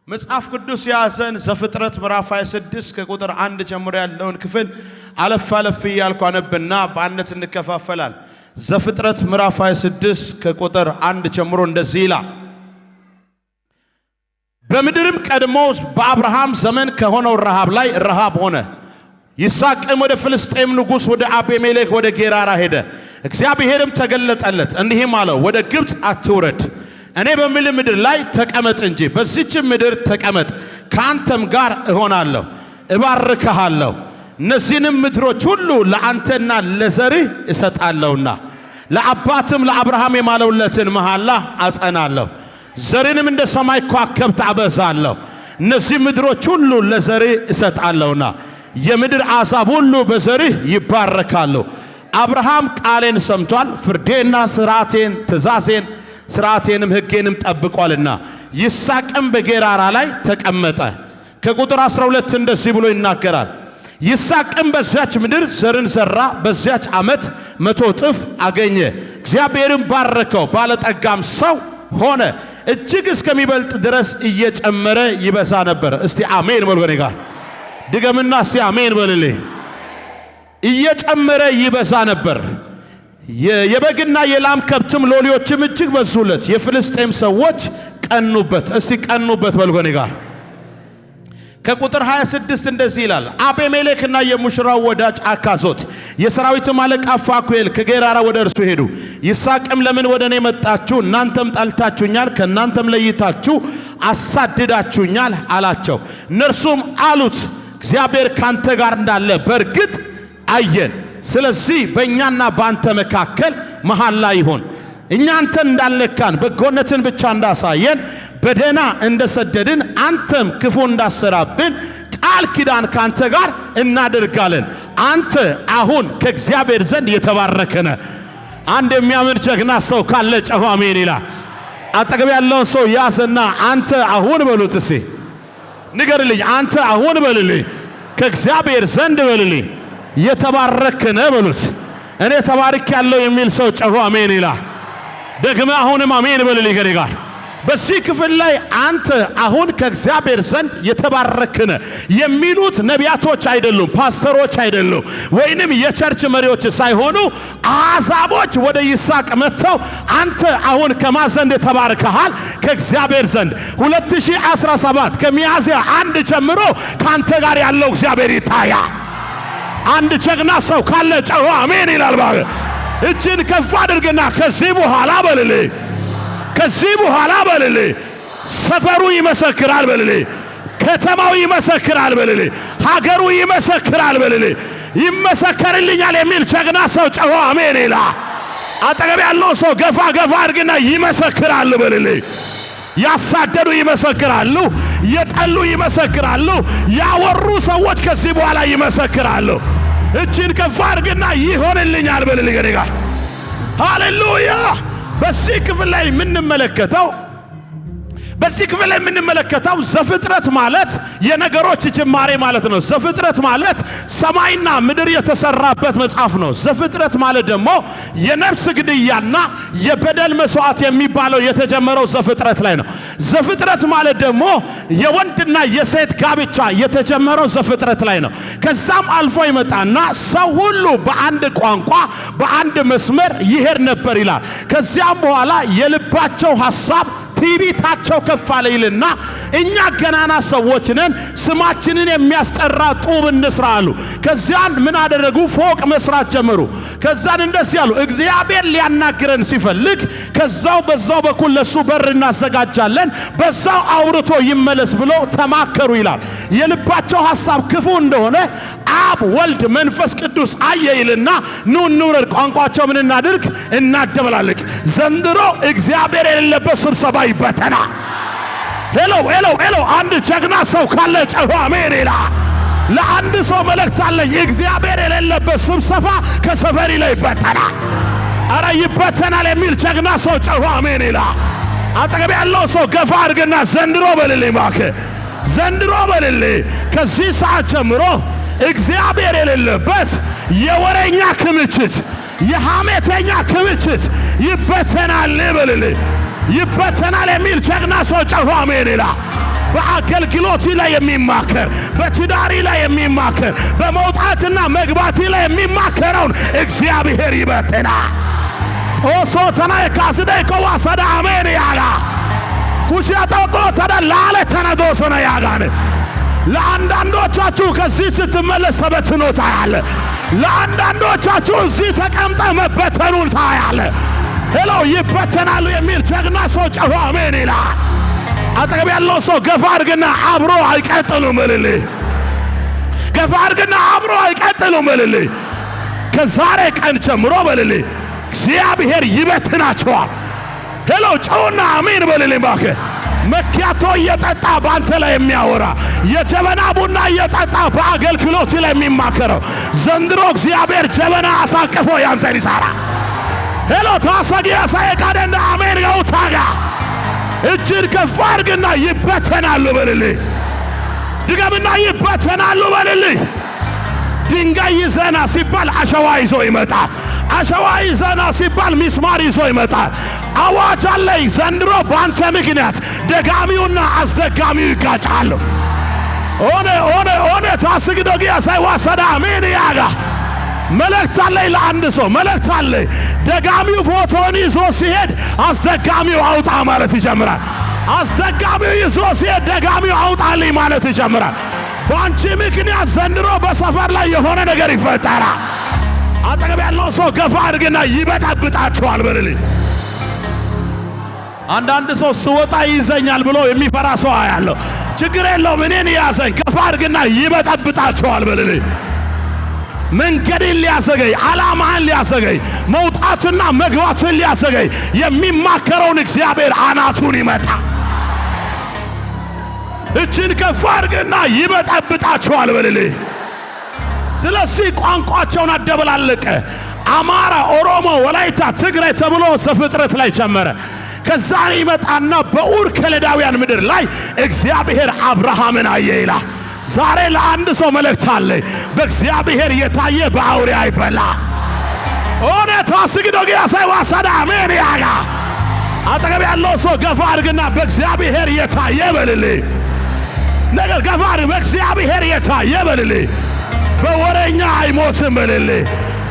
መጽሐፍ ቅዱስ ያዘን ዘፍጥረት ምዕራፍ 26 ከቁጥር 1 ጀምሮ ያለውን ክፍል አለፍ አለፍ ያልኩ አነብና በአንድነት እንከፋፈላል። ዘፍጥረት ምዕራፍ 26 ከቁጥር 1 ጀምሮ እንደዚህ ይላል። በምድርም ቀድሞ በአብርሃም ዘመን ከሆነው ረሃብ ላይ ረሃብ ሆነ። ይስሐቅም ወደ ፍልስጤም ንጉሥ ወደ አቤሜሌክ ወደ ጌራራ ሄደ። እግዚአብሔርም ተገለጠለት እንዲህም አለው፣ ወደ ግብፅ አትውረድ፣ እኔ በምል ምድር ላይ ተቀመጥ እንጂ በዚህች ምድር ተቀመጥ፣ ካንተም ጋር እሆናለሁ፣ እባርክሃለሁ፣ እነዚህንም ምድሮች ሁሉ ለአንተና ለዘርህ እሰጣለሁና ለአባትም ለአብርሃም የማለውለትን መሐላ አጸናለሁ፣ ዘርንም እንደ ሰማይ ከዋክብት አበዛለሁ፣ እነዚህ ምድሮች ሁሉ ለዘርህ እሰጣለሁና የምድር አሕዛብ ሁሉ በዘርህ ይባረካሉ። አብርሃም ቃሌን ሰምቷል፣ ፍርዴና ሥርዓቴን ትእዛዜን ሥርዓቴንም ሕጌንም ጠብቋልና። ይስሐቅም በጌራራ ላይ ተቀመጠ። ከቁጥር 12 እንደዚህ ብሎ ይናገራል። ይስሐቅም በዚያች ምድር ዘርን ዘራ፣ በዚያች ዓመት 100 እጥፍ አገኘ። እግዚአብሔርም ባረከው፣ ባለጠጋም ሰው ሆነ፣ እጅግ እስከሚበልጥ ድረስ እየጨመረ ይበዛ ነበር። እስቲ አሜን በሉ ከኔ ጋር ድገምና እስቲ አሜን በልልኝ። እየጨመረ ይበዛ ነበር። የበግና የላም ከብትም ሎሌዎችም እጅግ በዙለት። የፍልስጤም ሰዎች ቀኑበት። እስቲ ቀኑበት በሉ ከኔ ጋር። ከቁጥር 26 እንደዚህ ይላል። አቤሜሌክና የሙሽራው ወዳጅ አካዞት የሰራዊትም አለቃ ፋኩኤል ከጌራራ ወደ እርሱ ሄዱ። ይስሐቅም ለምን ወደ እኔ መጣችሁ? እናንተም ጠልታችሁኛል፣ ከእናንተም ለይታችሁ አሳድዳችሁኛል አላቸው። እነርሱም አሉት፣ እግዚአብሔር ካንተ ጋር እንዳለ በእርግጥ አየን። ስለዚህ በእኛና ባንተ መካከል መሐላ ይሁን። እኛ አንተን እንዳልነካን በጎነትን ብቻ እንዳሳየን በደህና እንደሰደድን አንተም ክፉ እንዳሰራብን ቃል ኪዳን ካንተ ጋር እናደርጋለን። አንተ አሁን ከእግዚአብሔር ዘንድ የተባረከነ። አንድ የሚያምን ጀግና ሰው ካለ ጨዋ አሜን ይላል። አጠገብ ያለውን ሰው ያዘና አንተ አሁን በሉት። እስቲ ንገርልኝ፣ አንተ አሁን በልልኝ፣ ከእግዚአብሔር ዘንድ በልልኝ የተባረከነ በሉት። እኔ ተባርክ ያለው የሚል ሰው ጨዋ አሜን ይላል። ደግመ አሁንም አሜን በልልኝ ከኔ ጋር። በዚህ ክፍል ላይ አንተ አሁን ከእግዚአብሔር ዘንድ የተባረከነ የሚሉት ነቢያቶች አይደሉም፣ ፓስተሮች አይደሉም፣ ወይንም የቸርች መሪዎች ሳይሆኑ አሕዛቦች ወደ ይስሐቅ መጥተው አንተ አሁን ከማን ዘንድ ተባርከሃል? ከእግዚአብሔር ዘንድ። 2017 ከሚያዝያ 1 ጀምሮ ካንተ ጋር ያለው እግዚአብሔር ይታያ። አንድ ጀግና ሰው ካለ ጨዋ አሜን ይላል። ባለ እጅን ከፍ አድርግና ከዚህ በኋላ በልልኝ፣ ከዚህ በኋላ በልልኝ፣ ሰፈሩ ይመሰክራል በልልኝ፣ ከተማው ይመሰክራል በልልኝ፣ ሀገሩ ይመሰክራል በልልኝ፣ ይመሰከርልኛል የሚል ጀግና ሰው ጨዋ አሜን ይላል። አጠገብ ያለው ሰው ገፋ ገፋ አድርግና ይመሰክራል በልልኝ። ያሳደዱ ይመሰክራሉ፣ የጠሉ ይመሰክራሉ፣ ያወሩ ሰዎች ከዚህ በኋላ ይመሰክራሉ። እጅን ከፍ አድርግና ይሆንልኛል በልልኝ ከኔ ጋር። ሃሌሉያ። በዚህ ክፍል ላይ የምንመለከተው ዘፍጥረት ማለት የነገሮች ጅማሬ ማለት ነው። ዘፍጥረት ማለት ሰማይና ምድር የተሰራበት መጽሐፍ ነው። ዘፍጥረት ማለት ደግሞ የነፍስ ግድያና የበደል መስዋዕት የሚባለው የተጀመረው ዘፍጥረት ላይ ነው። ዘፍጥረት ማለት ደግሞ የወንድና የሴት ጋብቻ የተጀመረው ዘፍጥረት ላይ ነው። ከዛም አልፎ ይመጣና ሰው ሁሉ በአንድ ቋንቋ በአንድ መስመር ይሄድ ነበር ይላል። ከዚያም በኋላ የልባቸው ሐሳብ ትዕቢታቸው ከፍ አለ ይልና እኛ ገናና ሰዎች ነን፣ ስማችንን የሚያስጠራ ጡብ እንስራ አሉ። ከዚያን ምን አደረጉ? ፎቅ መስራት ጀመሩ። ከዛን እንደዚህ ያሉ እግዚአብሔር ሊያናግረን ሲፈልግ በዛው በኩል ለሱ በር እናዘጋጃለን፣ በዛው አውርቶ ይመለስ ብሎ ተማከሩ ይላል። የልባቸው ሐሳብ ክፉ እንደሆነ አብ ወልድ መንፈስ ቅዱስ አየ ይልና ኑ እንውረድ፣ ቋንቋቸው ምን እናድርግ? እናደበላልቅ። ዘንድሮ እግዚአብሔር የሌለበት ስብሰባ ይበተና። ሄሎ ሄሎ ሄሎ። አንድ ጀግና ሰው ካለ ጨዋ አሜን ይላል። ለአንድ ሰው መልእክት አለኝ። እግዚአብሔር የሌለበት ስብሰባ ከሰፈሪ ላይ ይበተናል። አረ ይበተናል የሚል ጀግና ሰው ጨዋ አሜን ይላል። አጠገብ ያለው ሰው ገፋ አድርግና ዘንድሮ በልልኝ እባክህ፣ ዘንድሮ በልልኝ። ከዚህ ሰዓት ጀምሮ እግዚአብሔር የሌለበት የወሬኛ ክምችት፣ የሐሜተኛ ክምችት ይበተናል በልልኝ። ይበተናል የሚል ጀግና ሰው ጨዋ አሜን ይላል። በአገልግሎት ላይ የሚማከር በትዳሪ ላይ የሚማከር በመውጣትና መግባት ላይ የሚማከረውን እግዚአብሔር ይበትናል። ኦሶ ተናይ ካስደይ ከዋሰዳ አሜን ያጋ ኩሽያታው ተደላለ ተነዶሶ ነው ያጋነ ለአንዳንዶቻችሁ ከዚህ ስትመለስ ተበትኖ ታያለ። ለአንዳንዶቻችሁ እዚህ ተቀምጠ መበተኑን ታያለ። ሄሎ ይበተናሉ የሚል ጀግና ሰው ጮሆ አሜን ይላል። አጠገብ ያለው ሰው ገፋ አድርግና አብሮ አይቀጥሉም በልልኝ። ገፋ አድርግና አብሮ አይቀጥሉም በልልኝ። ከዛሬ ቀን ጀምሮ በልልኝ እግዚአብሔር ይበትናቸዋል። ሄሎ ጮውና አሜን በልልኝ ባክህ። መኪያቶ እየጠጣ ባንተ ላይ የሚያወራ የጀበና ቡና እየጠጣ በአገልግሎት ላይ የሚማከረው ዘንድሮ እግዚአብሔር ጀበና አሳቅፎ ያንተን ይሰራ። ሄሎ ታሰጊያ ሳይቃደና አሜን ጋውታጋ እጅን ከፍ አድርግና ይበተናሉ በልልኝ። ድገምና ይበተናሉ በልልኝ። ድንጋይ ይዘና ሲባል አሸዋ ይዞ ይመጣል። አሸዋ ይዘና ሲባል ሚስማር ይዞ ይመጣል። አዋጅ አለኝ ዘንድሮ ባንተ ምክንያት ደጋሚውና አዘጋሚው ይጋጫሉ። ኦኔ ታስግዶጊያ ሳይዋሰዳ አሜን ያጋ መልእክት አለኝ ለአንድ ሰው መልእክት አለኝ። ደጋሚው ፎቶን ይዞ ሲሄድ አዘጋሚው አውጣ ማለት ይጀምራል። አዘጋሚው ይዞ ሲሄድ ደጋሚው አውጣልኝ ማለት ይጀምራል። ባንቺ ምክንያት ዘንድሮ በሰፈር ላይ የሆነ ነገር ይፈጠራል። አጠገብ ያለው ሰው ገፋ አድርግና ይበጣብጣቸዋል በልልኝ። አንዳንድ ሰው ስወጣ ይዘኛል ብሎ የሚፈራ ሰው ያለው ችግር የለውም እኔን ያዘኝ። ገፋ አድርግና ይበጣብጣቸዋል በልልኝ። መንገድን ሊያዘገይ ዓላማህን ሊያዘገይ መውጣትና መግባትን ሊያዘገይ የሚማከረውን እግዚአብሔር አናቱን ይመታ። እጅን ከፍ አድርግና ይበጣብጣቸዋል በልልኝ። ስለዚህ ቋንቋቸውን አደበላለቀ። አማራ፣ ኦሮሞ፣ ወላይታ፣ ትግራይ ተብሎ ዘፍጥረት ላይ ጀመረ። ከዛ ይመጣና በኡር ከለዳውያን ምድር ላይ እግዚአብሔር አብርሃምን አየ ይላል። ዛሬ ለአንድ ሰው መልእክት አለ። በእግዚአብሔር የታየ በአውሬ አይበላ። ኦነ ታስግዶጊያ ሳይዋሰዳ አሜን ያጋ አጠገብ ያለው ሰው ገፋ አድርግና በእግዚአብሔር የታየ በልልኝ። ነገር ገፋ አድርግ በእግዚአብሔር የታየ በልልኝ። በወሬኛ አይሞትም በልልኝ።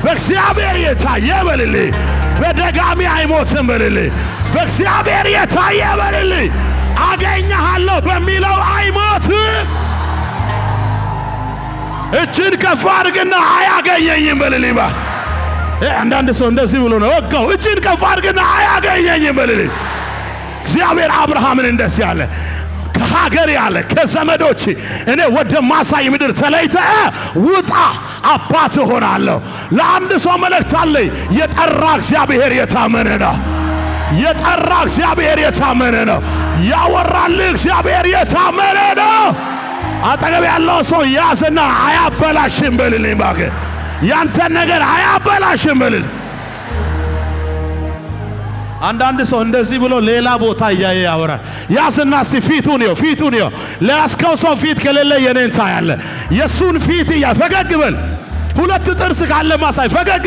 በእግዚአብሔር የታየ በልልኝ። በደጋሚ አይሞትም በልልኝ። በእግዚአብሔር የታየ በልልኝ። አገኘሃለሁ በሚለው አይሞትም። እጅን ከፍ አድርግና አያገኘኝም በልልኝ። አንዳንድ ሰው እንደዚህ ብሎ ነው ወጋው። እጅን ከፍ አድርግና አያገኘኝም በልልኝ። እግዚአብሔር አብርሃምን እንደዚህ አለ፣ ከሀገር ያለ ከዘመዶች እኔ ወደ ማሳይ ምድር ተለይተ ውጣ አባት ሆናለሁ። ለአንድ ሰው መልእክት አለኝ። የጠራ እግዚአብሔር የታመነ ነው። የጠራ እግዚአብሔር የታመነ ነው። ያወራልህ እግዚአብሔር የታመነ ነው። አጠገብ ያለው ሰው ያዝና አያበላሽም በልልኝ ባክህ። ያንተን ነገር አያበላሽም በልልኝ። አንዳንድ ሰው እንደዚህ ብሎ ሌላ ቦታ እያየ ያወራል። ያዝና እስቲ ፊቱን ይው ፊቱን ይው። ለያዝከው ሰው ፊት ከሌለ የኔን ታያለ። የሱን ፊት ፈገግ በል። ሁለት ጥርስ ካለ ማሳይ ፈገግ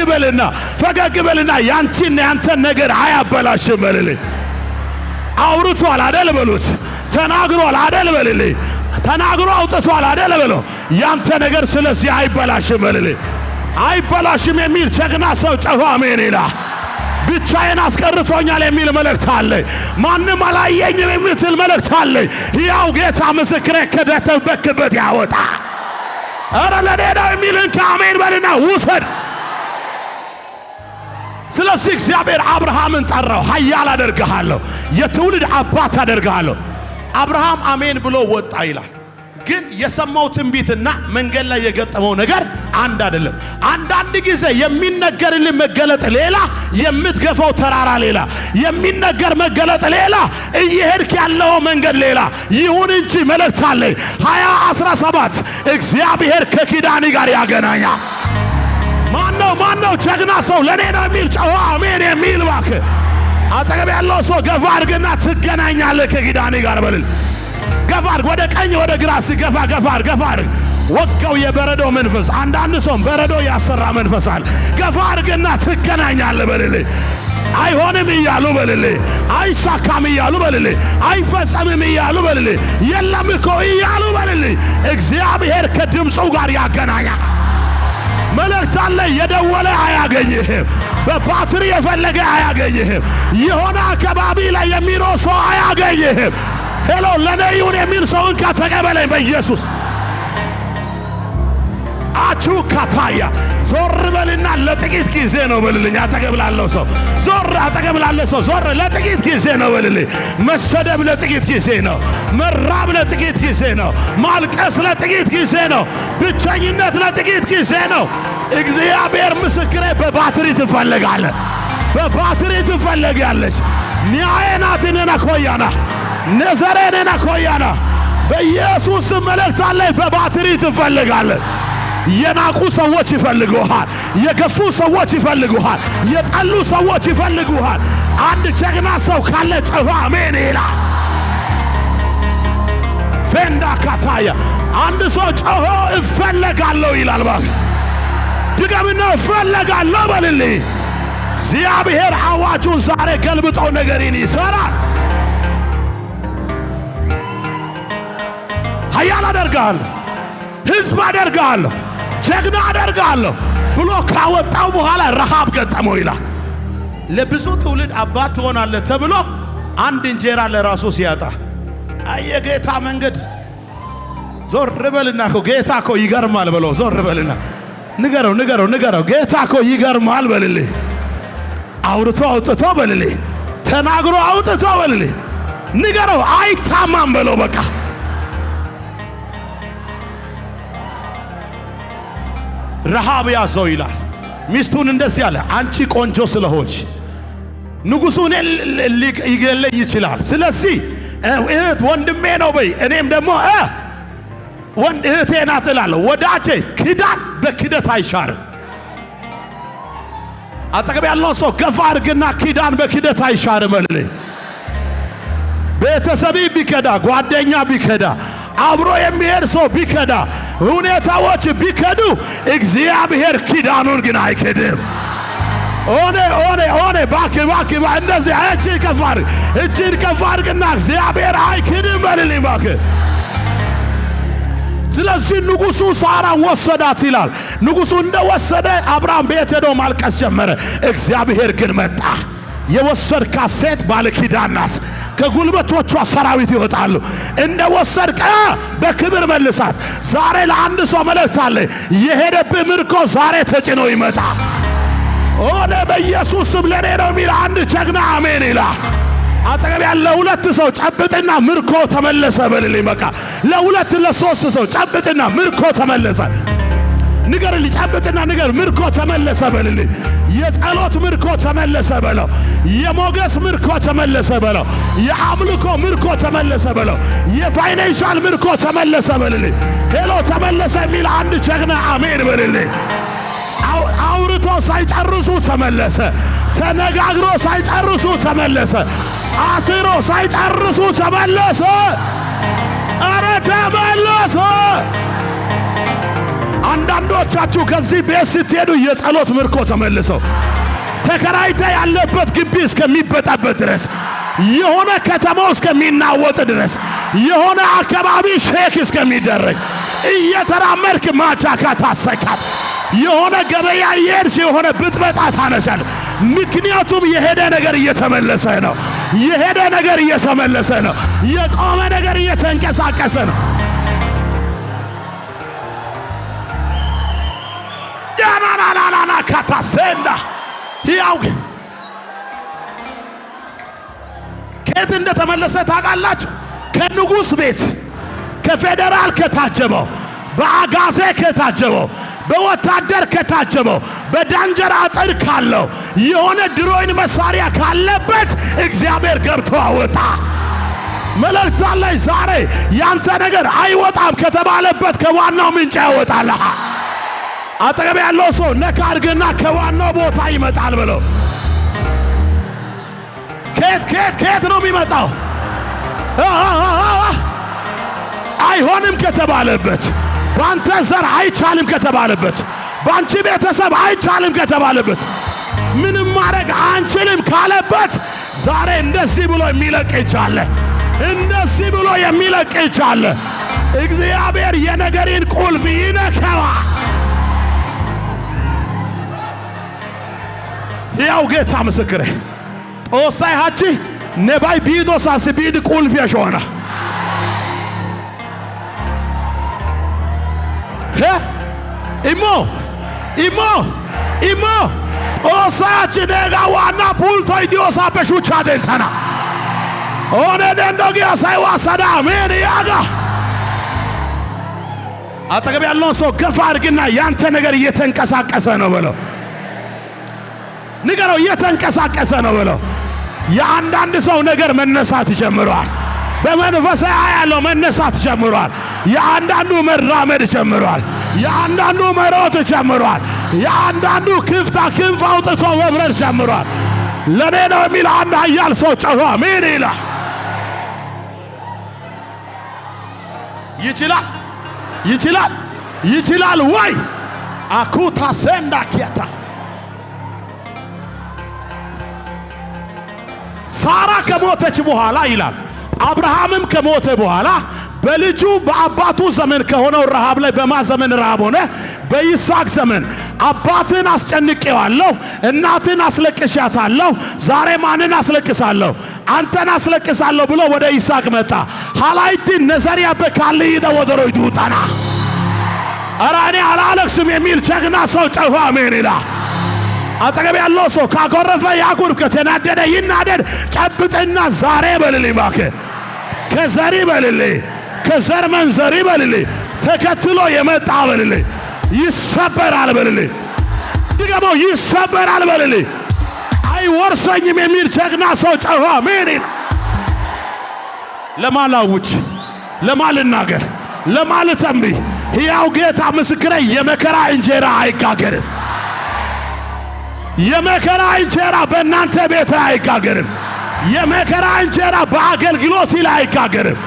በልና ያንተን ነገር አያበላሽም በልልኝ። አውርቷል አደል በሉት። ተናግሯል አደል በልልኝ። ተናግሮ አውጥቷል አደል በሎ። ያንተ ነገር ስለዚህ አይበላሽም በልልኝ። አይበላሽም የሚል ጀግና ሰው ጮሆ አሜን ይላል። ብቻዬን አስቀርቶኛል የሚል መልእክት አለ። ማንም አላየኝም የሚል መልእክት አለ። ያው ጌታ ምስክሬ ከደተበክበት ያወጣ። አረ ለኔ ነው የሚልን ከአሜን በልና ውሰድ። ስለዚህ እግዚአብሔር አብርሃምን ጠራው። ኃያል አደርግሃለሁ፣ የትውልድ አባት አደርግሃለሁ። አብርሃም አሜን ብሎ ወጣ ይላል። ግን የሰማው ትንቢትና መንገድ ላይ የገጠመው ነገር አንድ አይደለም። አንዳንድ ጊዜ የሚነገርልህ መገለጥ ሌላ፣ የምትገፋው ተራራ ሌላ። የሚነገር መገለጥ ሌላ፣ እየሄድክ ያለው መንገድ ሌላ። ይሁን እንጂ መልእክት አለኝ 2017 እግዚአብሔር ከኪዳኒ ጋር ያገናኛል። ማነው ጀግና ሰው ለኔ ነው የሚል ጮኸ አሜን የሚል እባክህ። አጠገብ ያለው ሰው ገፋ አድርግና ትገናኛለህ ከኪዳኒ ጋር በልል። ገፋ አድርግ፣ ወደ ቀኝ ወደ ግራ ሲገፋ ገፋ አድርግ። ወጋው የበረዶ መንፈስ። አንዳንድ ሰው በረዶ ያሰራ መንፈስ አለ። ገፋ አድርግና ትገናኛለህ በልል። አይሆንም እያሉ በልልኝ፣ አይሳካም እያሉ በልልኝ፣ አይፈጸምም እያሉ በልልኝ፣ የለም እኮ እያሉ በልልኝ። እግዚአብሔር ከድምፁ ጋር ያገናኛል። መልእክት አለ። የደወለ አያገኝህም። በባትሪ የፈለገ አያገኝህም። የሆነ አካባቢ ላይ የሚኖር ሰው አያገኝህም። ሄሎ ለኔ ይሁን የሚል ሰው እንካ ተቀበለኝ በኢየሱስ አቹ ካታያ ዞር በልና ለጥቂት ጊዜ ነው በልልኝ። አጠገብላለሁ ሰው ዞር፣ አጠገብላለሁ ሰው ዞር፣ ለጥቂት ጊዜ ነው በልልኝ። መሰደብ ለጥቂት ጊዜ ነው። መራብ ለጥቂት ጊዜ ነው። ማልቀስ ለጥቂት ጊዜ ነው። ብቸኝነት ለጥቂት ጊዜ ነው። እግዚአብሔር ምስክሬ፣ በባትሪ ትፈልጋለህ፣ በባትሪ ትፈልጋለች። ኒያየናትንና ኮይያና ነዘሬንና ኮይያና በኢየሱስ መልእክት አለኝ። በባትሪ ትፈልጋለህ። የናቁ ሰዎች ይፈልጉሃል። የገፉ ሰዎች ይፈልጉሃል። የጠሉ ሰዎች ይፈልጉሃል። አንድ ጀግና ሰው ካለ ጮሆ አሜን ይላል። ፈንዳ ካታያ አንድ ሰው ጮሆ እፈልጋለሁ ይላል። ባክ ድገምና እፈልጋለሁ በልልኝ። እግዚአብሔር አዋጁን ዛሬ ገልብጦ ነገርን ይሰራል። ኃያል አደርጋለሁ፣ ሕዝብ አደርጋለሁ፣ ጀግና አደርጋለሁ ብሎ ካወጣው በኋላ ረሃብ ገጠመው ይላል። ለብዙ ትውልድ አባት ትሆናለህ ተብሎ አንድ እንጀራ ለራሱ ሲያጣ የጌታ መንገድ ዞር በልና እኮ ጌታ እኮ ይገርማል ብሎ ዞር በልና ንገረው ጌታ እኮ ይገርማል በልልኝ። አውርቶ አውጥቶ በልልኝ። ተናግሮ አውጥቶ በልልኝ። ንገረው አይታማም በለው በቃ ረሃብ ያዘው ይላል። ሚስቱን እንደዚህ ያለ አንቺ ቆንጆ ስለሆንሽ ንጉሡ እኔን ሊገለኝ ይችላል። ስለዚህ እህት ወንድሜ ነው በይ፣ እኔም ደግሞ እህቴ ናት እላለሁ። ወዳጄ ክዳን በክደት አይሻርም። አጠገብ ያለው ሰው ገፋ አድርግና ኪዳን በክደት አይሻርም በልልኝ። ቤተሰብ ቢከዳ፣ ጓደኛ ቢከዳ፣ አብሮ የሚሄድ ሰው ቢከዳ፣ ሁኔታዎች ቢከዱ፣ እግዚአብሔር ኪዳኑን ግን አይክድም። ኦኔ ባክ እንደዚህ እጅን ከፍ አድርግና እግዚአብሔር አይክድም በልልኝ ባክ። ስለዚህ ንጉሡ ሳራን ወሰዳት ይላል። ንጉሡ እንደወሰደ አብርሃም ቤት ሄዶ ማልቀስ ጀመረ። እግዚአብሔር ግን መጣ። የወሰድካት ሴት ባለ ኪዳን ናት። ከጉልበቶቿ ሰራዊት ይወጣሉ። እንደ ወሰድከ በክብር መልሳት። ዛሬ ለአንድ ሰው መልእክት አለ። የሄደብህ ምርኮ ዛሬ ተጭኖ ይመጣ። ኦኔ በኢየሱስ ስም ለኔ ነው የሚል አንድ ጀግና አሜን ይላል። አጠገብ ያለ ሁለት ሰው ጨብጥና ምርኮ ተመለሰ በልልኝ። በቃ ለሁለት ለሶስት ሰው ጨብጥና ምርኮ ተመለሰ። ንገርልኝ፣ ጨብጥና ንገር፣ ምርኮ ተመለሰ በልልኝ። የጸሎት ምርኮ ተመለሰ በለው። የሞገስ ምርኮ ተመለሰ በለው። የአምልኮ ምርኮ ተመለሰ በለው። የፋይናንሻል ምርኮ ተመለሰ በልልኝ። ሄሎ ተመለሰ የሚል አንድ ጀግና አሜን በልልኝ። አውርቶ ሳይጨርሱ ተመለሰ። ተነጋግሮ ሳይጨርሱ ተመለሰ። አስሮ ሳይጨርሱ ተመለሰ። አረ ተመለሰ። አንዳንዶቻችሁ ከዚህ ቤት ስትሄዱ የጸሎት ምርኮ ተመልሰው ተከራይተ ያለበት ግቢ እስከሚበጣበት ድረስ፣ የሆነ ከተማው እስከሚናወጥ ድረስ፣ የሆነ አካባቢ ሼክ እስከሚደረግ እየተራመድክ ማቻካ ታሰካት። የሆነ ገበያ እየሄድሽ የሆነ ብጥበጣ ታነሳል። ምክንያቱም የሄደ ነገር እየተመለሰ ነው። የሄደ ነገር እየተመለሰ ነው። የቆመ ነገር እየተንቀሳቀሰ ነው። ያናናናና ካታሰንዳ ያው ከየት እንደተመለሰ ታውቃላችሁ? ከንጉሥ ቤት፣ ከፌደራል ከታጀበው፣ በአጋዜ ከታጀበው፣ በወታደር ከታጀበው፣ በዳንጀር አጥር ካለው የሆነ ድሮይን መሳሪያ ካለበት እግዚአብሔር ገብቶ አወጣ። መልእክት አለኝ ዛሬ። ያንተ ነገር አይወጣም ከተባለበት ከዋናው ምንጭ ያወጣልህ። አጠገብ ያለው ሰው ነካ አድርግና ከዋናው ቦታ ይመጣል ብለው። ከየት ነው የሚመጣው? አይሆንም ከተባለበት፣ ባንተ ዘር አይቻልም ከተባለበት፣ ባንቺ ቤተሰብ አይቻልም ከተባለበት፣ ምንም ማድረግ አንችልም ካለበት ዛሬ እንደዚህ ብሎ የሚለቅ ይቻለ እንደዚህ ብሎ የሚለቅ ይቻለ እግዚአብሔር የነገሪን ቁልፍ ይነካዋ። ያው ጌታ ምስክሬ ጦሳይ ሃቺ ነባይ ቢዶ ሳስቢድ ቁልፍ ያሾና ኢሞ ጦሳች ነጋ ዋና ፑልቶ ኢዲዮሳ በሹቻ ደንተና ኦነ ደንዶጊያ ሳይዋ ሰዳ ምን ያጋ አጠገብ ያለውን ሰው ገፋ አድርግና ያንተ ነገር እየተንቀሳቀሰ ነው በለው። ንገረው እየተንቀሳቀሰ ነው በለው። የአንዳንድ ሰው ነገር መነሳት ጀምሯል። በመንፈሳዊ ያለው መነሳት ጀምሯል። የአንዳንዱ መራመድ ጀምሯል። የአንዳንዱ መሮጥ ጀምሯል። የአንዳንዱ ክንፍ አውጥቶ መብረር ጀምሯል። ለኔ ነው የሚል አንድ ኃያል ሰው ጮኸ ምን ይላል? ይችላል ወይ? አኩታ ሰንዳ ኪያታ ሳራ ከሞተች በኋላ ይላል አብርሃምም ከሞተ በኋላ በልጁ በአባቱ ዘመን ከሆነው ረሃብ ላይ በማ ዘመን ረሃብ ሆነ? በይስሐቅ ዘመን አባትን አስጨንቄዋለሁ፣ እናትን አስለቅሻታለሁ፣ ዛሬ ማንን አስለቅሳለሁ? አንተን አስለቅሳለሁ ብሎ ወደ ይስሐቅ መጣ። ሃላይቲ ነዘሪያ በካልይ ደወደሮ ይዱጣና አራኔ አላለቅስም የሚል ጀግና ሰው ጮኸ አሜን ይላል። አጠገብ ያለው ሰው ካኮረፈ ያኩርፍ፣ ከተናደደ ይናደድ። ጨብጥና ዛሬ በልልኝ እባክህ፣ ከዘሪ በልልኝ፣ ከዘር መንዘሪ በልልኝ፣ ተከትሎ የመጣ በልልኝ፣ ይሰበራል በልልኝ፣ ድገመው ይሰበራል በልልኝ። አይወርሰኝም የሚል ጀግና ሰው ጮኸ አሜን ይላል። ለማላውጭ ለማልናገር ለማልተንብይ ሕያው ጌታ ምስክሬ የመከራ እንጀራ አይጋገርም። የመከራ እንጀራ በእናንተ ቤት አይጋገርም። የመከራ እንጀራ በአገልግሎት ላይ አይጋገርም።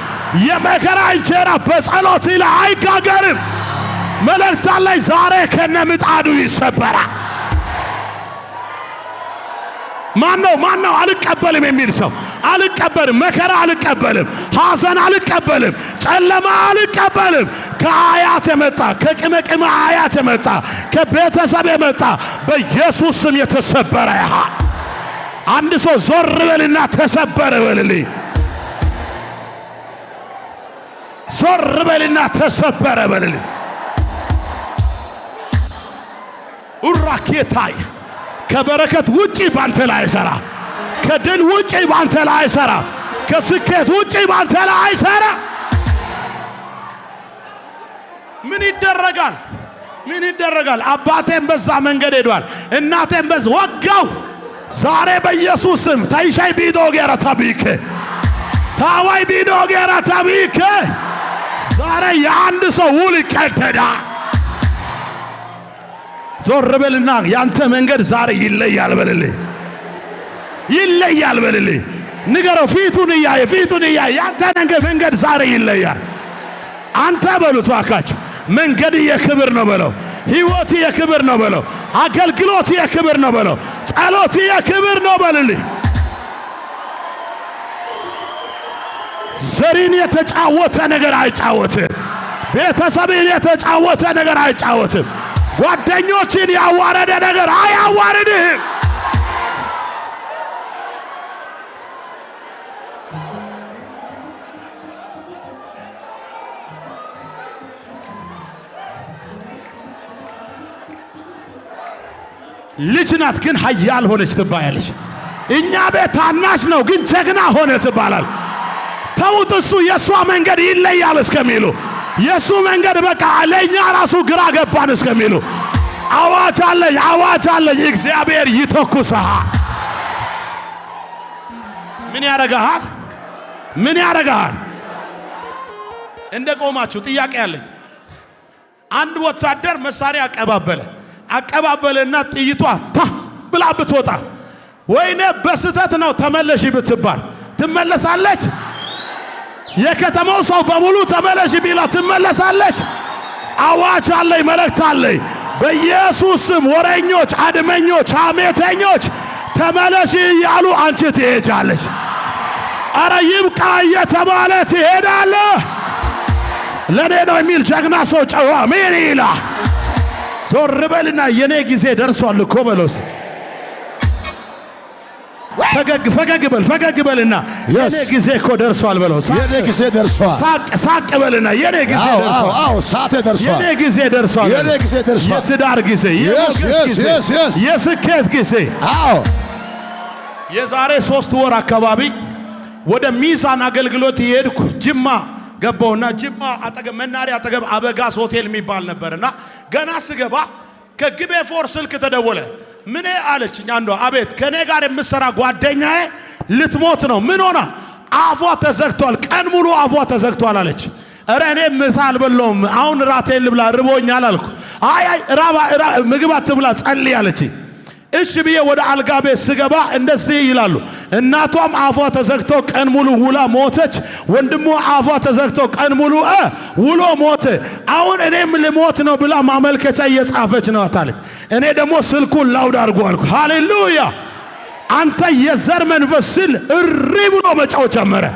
የመከራ እንጀራ በጸሎት ላይ አይጋገርም። መልእክት ላይ ዛሬ ከነምጣዱ ይሰበራል። ማነው አልቀበልም የሚል ሰው? አልቀበልም፣ መከራ አልቀበልም፣ ሐዘን አልቀበልም፣ ጨለማ አልቀበልም። ከአያት የመጣ ከቅመቅመ አያት የመጣ ከቤተሰብ የመጣ በኢየሱስ ስም የተሰበረ ይሁን። አንድ ሰው ዞር በልና ተሰበረ በልልኝ። ዞር በልና ተሰበረ በልልኝ። ኡራኬታይ ከበረከት ውጪ ባንተ ላይ አይሰራ፣ ከድል ውጪ ባንተ ላይ አይሰራ፣ ከስኬት ውጪ ባንተ ላይ አይሰራ። ምን ይደረጋል? አባቴም በዛ መንገድ ሄዷል፣ እናቴም በዛ ወጋው። ዛሬ በኢየሱስ ስም ታይሻይ ቢዶ ገራ ታቢከ ታዋይ ቢዶ ገራ ታቢከ ዛሬ የአንድ ሰው ውል ይቀደዳ። ዞር በልና ያንተ መንገድ ዛሬ ይለያል በልልኝ፣ ይለያል በልልኝ። ንገረው ፊቱን እያየ ያንተ መንገድ ዛሬ ይለያል። አንተ በሉት ባካችሁ መንገድ የክብር ነው በለው፣ ሕይወት የክብር ነው በለው፣ አገልግሎት የክብር ነው በለው፣ ጸሎት የክብር ነው በልልኝ። ዘሪን የተጫወተ ነገር አይጫወትም። ቤተሰብን የተጫወተ ነገር አይጫወትም። ጓደኞችን ያዋረደ ነገር አያዋርድህም። ልጅ ናት ግን ኃያል ሆነች ትባያለች። እኛ ቤት ታናሽ ነው ግን ጀግና ሆነ ትባላል። ተውት፣ እሱ የእሷ መንገድ ይለያል እስከሚሉ የሱ መንገድ በቃ ለኛ ራሱ ግራ ገባን እስከሚሉ አዋጅ አለኝ። እግዚአብሔር ይተኩስሃል። ምን ያረጋሃል? እንደ ቆማችሁ ጥያቄ አለኝ። አንድ ወታደር መሳሪያ አቀባበለና ጥይቷ ታ ብላ ብትወጣ ወይኔ በስተት ነው ተመለሽ ብትባል ትመለሳለች? የከተማው ሰው በሙሉ ተመለሽ ቢላ ትመለሳለች? አዋጅ አለኝ፣ መልእክት አለኝ። በኢየሱስ ስም ወሬኞች፣ አድመኞች፣ ሐሜተኞች ተመለሺ እያሉ አንቺ ትሄጃለሽ። አረ ይብቃ እየተባለ ትሄዳለህ። ለኔ ነው የሚል ጀግና ሰው ጨዋ ምን ይላል? ዞር በልና የኔ ጊዜ ደርሷል እኮ በሎስ ፈገግ በልና የኔ ጊዜ እኮ ደርሷል በለው። የኔ ጊዜ ደርሷል። ሳቅ በልና የኔ ጊዜ ደርሷል። አዎ ሳቴ ደርሷል። የኔ ጊዜ ደርሷል። የኔ ጊዜ ደርሷል። የትዳር ጊዜ፣ የስኬት ጊዜ። አዎ የዛሬ 3 ወር አካባቢ ወደ ሚዛን አገልግሎት ይሄድኩ ጅማ ገባውና ጅማ አጠገብ መናሪያ አጠገብ አበጋስ ሆቴል የሚባል ነበርና ገና ስገባ ከግቤ ፎር ስልክ ተደወለ። ምን አለችኝ አንዷ፣ አቤት ከኔ ጋር የምሰራ ጓደኛዬ ልትሞት ነው። ምን ሆና? አፏ ተዘግቷል፣ ቀን ሙሉ አፏ ተዘግቷል አለች። እረ እኔ ምሳ አልበላሁም አሁን ራቴን ልብላ ርቦኛል አልኩ። አይ ምግብ አትብላ ጸልይ አለችኝ። እሺ ብዬ ወደ አልጋ ቤት ስገባ እንደዚህ ይላሉ። እናቷም አፏ ተዘግቶ ቀን ሙሉ ውላ ሞተች። ወንድሟ አፏ ተዘግቶ ቀን ሙሉ ውሎ ሞተ። አሁን እኔም ልሞት ነው ብላ ማመልከቻ እየጻፈች ነው አታለች። እኔ ደግሞ ስልኩን ላውድ አድርጎ አልኩ። ሃሌሉያ! አንተ የዘር መንፈስ ስል እሪ ብሎ መጫው ጀመረ።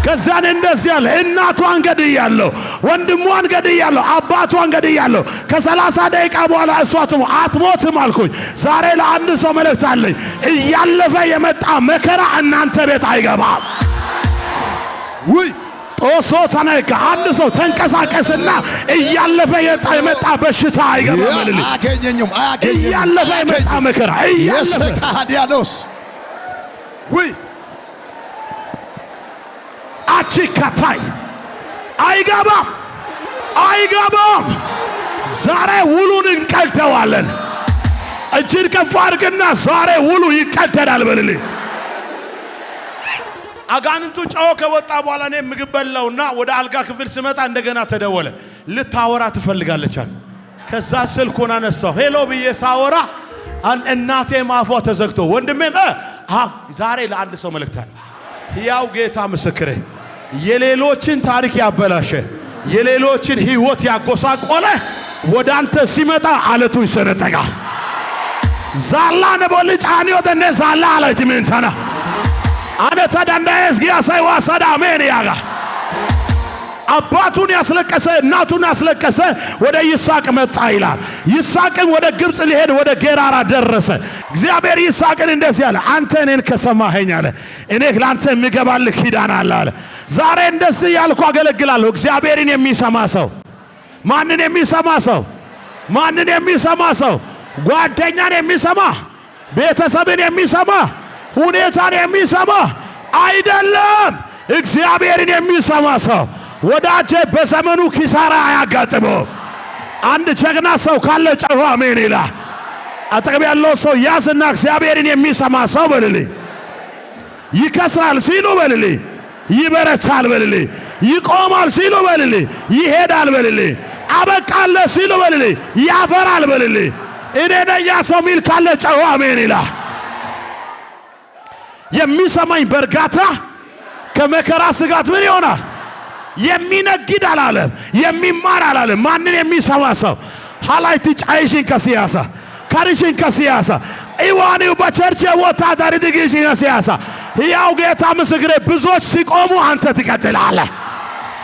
ከዛን እንደዚህ ያለ እናቷን ገድያለሁ፣ ወንድሟን ገድያለሁ፣ አባቷን ገድያለሁ። ከ30 ደቂቃ በኋላ እሷ አትሞትም አልኩኝ። ዛሬ ለአንድ ሰው መልእክት አለኝ። እያለፈ የመጣ መከራ እናንተ ቤት አይገባም። ውይ ጦሶ ተነካ። አንድ ሰው ተንቀሳቀስና እያለፈ የመጣ በሽታ አይገባም። አያገኘኝም። እያለፈ የመጣ መከራ የሰካዲያኖስ ውይ አቺካታይ አይገባም። ዛሬ ውሉን እንቀደዋለን። እጅን ከፍ አድርግና ዛሬ ውሉ ይቀደዳል በልልኝ። አጋንንቱ ጨው ከወጣ በኋላ እኔ ምግብ በላውና ወደ አልጋ ክፍል ስመጣ እንደገና ተደወለ። ልታወራ ትፈልጋለች አለ። ከዛ ስልኩን አነሳው። ሄሎ ብዬ ሳወራ እናቴ ማፏ ተዘግቶ ወንድሜም ዛሬ ለአንድ ሰው መልእክት አለ። ሕያው ጌታ ምስክሬ፣ የሌሎችን ታሪክ ያበላሸ የሌሎችን ህይወት ያጎሳቆለ ወደ አንተ ሲመጣ አለቱ ይሰነጠቃል። ዛላ ነቦልጭ አንዮ ደነ ዛላ አለት ምንተና አነ ተዳንዳስ ጊያሳይ ዋሳዳ ሜን ያጋ አባቱን ያስለቀሰ እናቱን ያስለቀሰ ወደ ይስሐቅ መጣ ይላል። ይስሐቅም ወደ ግብጽ ሊሄድ ወደ ጌራራ ደረሰ። እግዚአብሔር ይስሐቅን እንደዚህ አለ፣ አንተ እኔን ከሰማኸኝ አለ እኔ ለአንተ የምገባልህ ኪዳን አለ። ዛሬ እንደዚህ ያልኩ አገለግላለሁ። እግዚአብሔርን የሚሰማ ሰው ማንን የሚሰማ ሰው? ማንን የሚሰማ ሰው? ጓደኛን የሚሰማ ቤተሰብን የሚሰማ ሁኔታን የሚሰማ አይደለም፣ እግዚአብሔርን የሚሰማ ሰው ወዳጄ በዘመኑ ኪሳራ አያጋጥመው። አንድ ጀግና ሰው ካለ ጨዋ አሜን ይላል። አጠገብ ያለው ሰው ያዝና እግዚአብሔርን የሚሰማ ሰው በልልኝ። ይከስራል ሲሉ በልልኝ፣ ይበረታል በልልኝ፣ ይቆማል ሲሉ በልልኝ፣ ይሄዳል በልልኝ፣ አበቃለ ሲሉ በልልኝ፣ ያፈራል በልልኝ። እኔ ነኝ ያ ሰው ሚል ካለ ጨዋ አሜን ይላል። የሚሰማኝ በእርጋታ ከመከራ ስጋት ምን ይሆናል? የሚነግድ አላለም፣ የሚማር አላለም። ማንን የሚሰማ ሰው? ሃላይቲ ጫይሽን ከሲያሳ ካሪሽን ከሲያሳ ኢዋኒው በቸርች ወታደር ድግሽን ከሲያሳ ሕያው ጌታ ምስክሬ፣ ብዙዎች ሲቆሙ አንተ ትቀጥላለህ።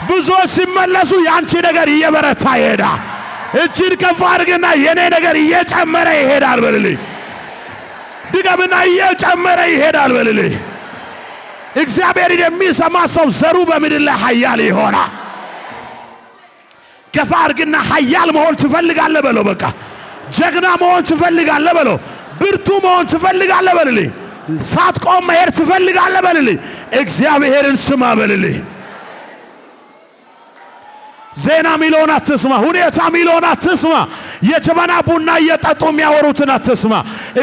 ብዙዎች ሲመለሱ ያንቺ ነገር እየበረታ ይሄዳል። እጅን ከፍ አድርግና የኔ ነገር እየጨመረ ይሄዳል በልልኝ። ድገምና እየጨመረ ይሄዳል በልልኝ። እግዚአብሔርን የሚሰማ ሰው ዘሩ በምድር ላይ ኃያል ይሆናል። ከፍ አድርግና ኃያል መሆን ትፈልጋለህ በለው። በቃ ጀግና መሆን ትፈልጋለህ በለው። ብርቱ መሆን ትፈልጋለህ በልልኝ። ሳትቆም መሄድ ትፈልጋለህ በልልኝ። እግዚአብሔርን ስማ በልልኝ። ዜና ሚሊዮን አትስማ፣ ሁኔታ ሚሊዮን አትስማ፣ የጀበና ቡና እየጠጡ የሚያወሩትን አትስማ።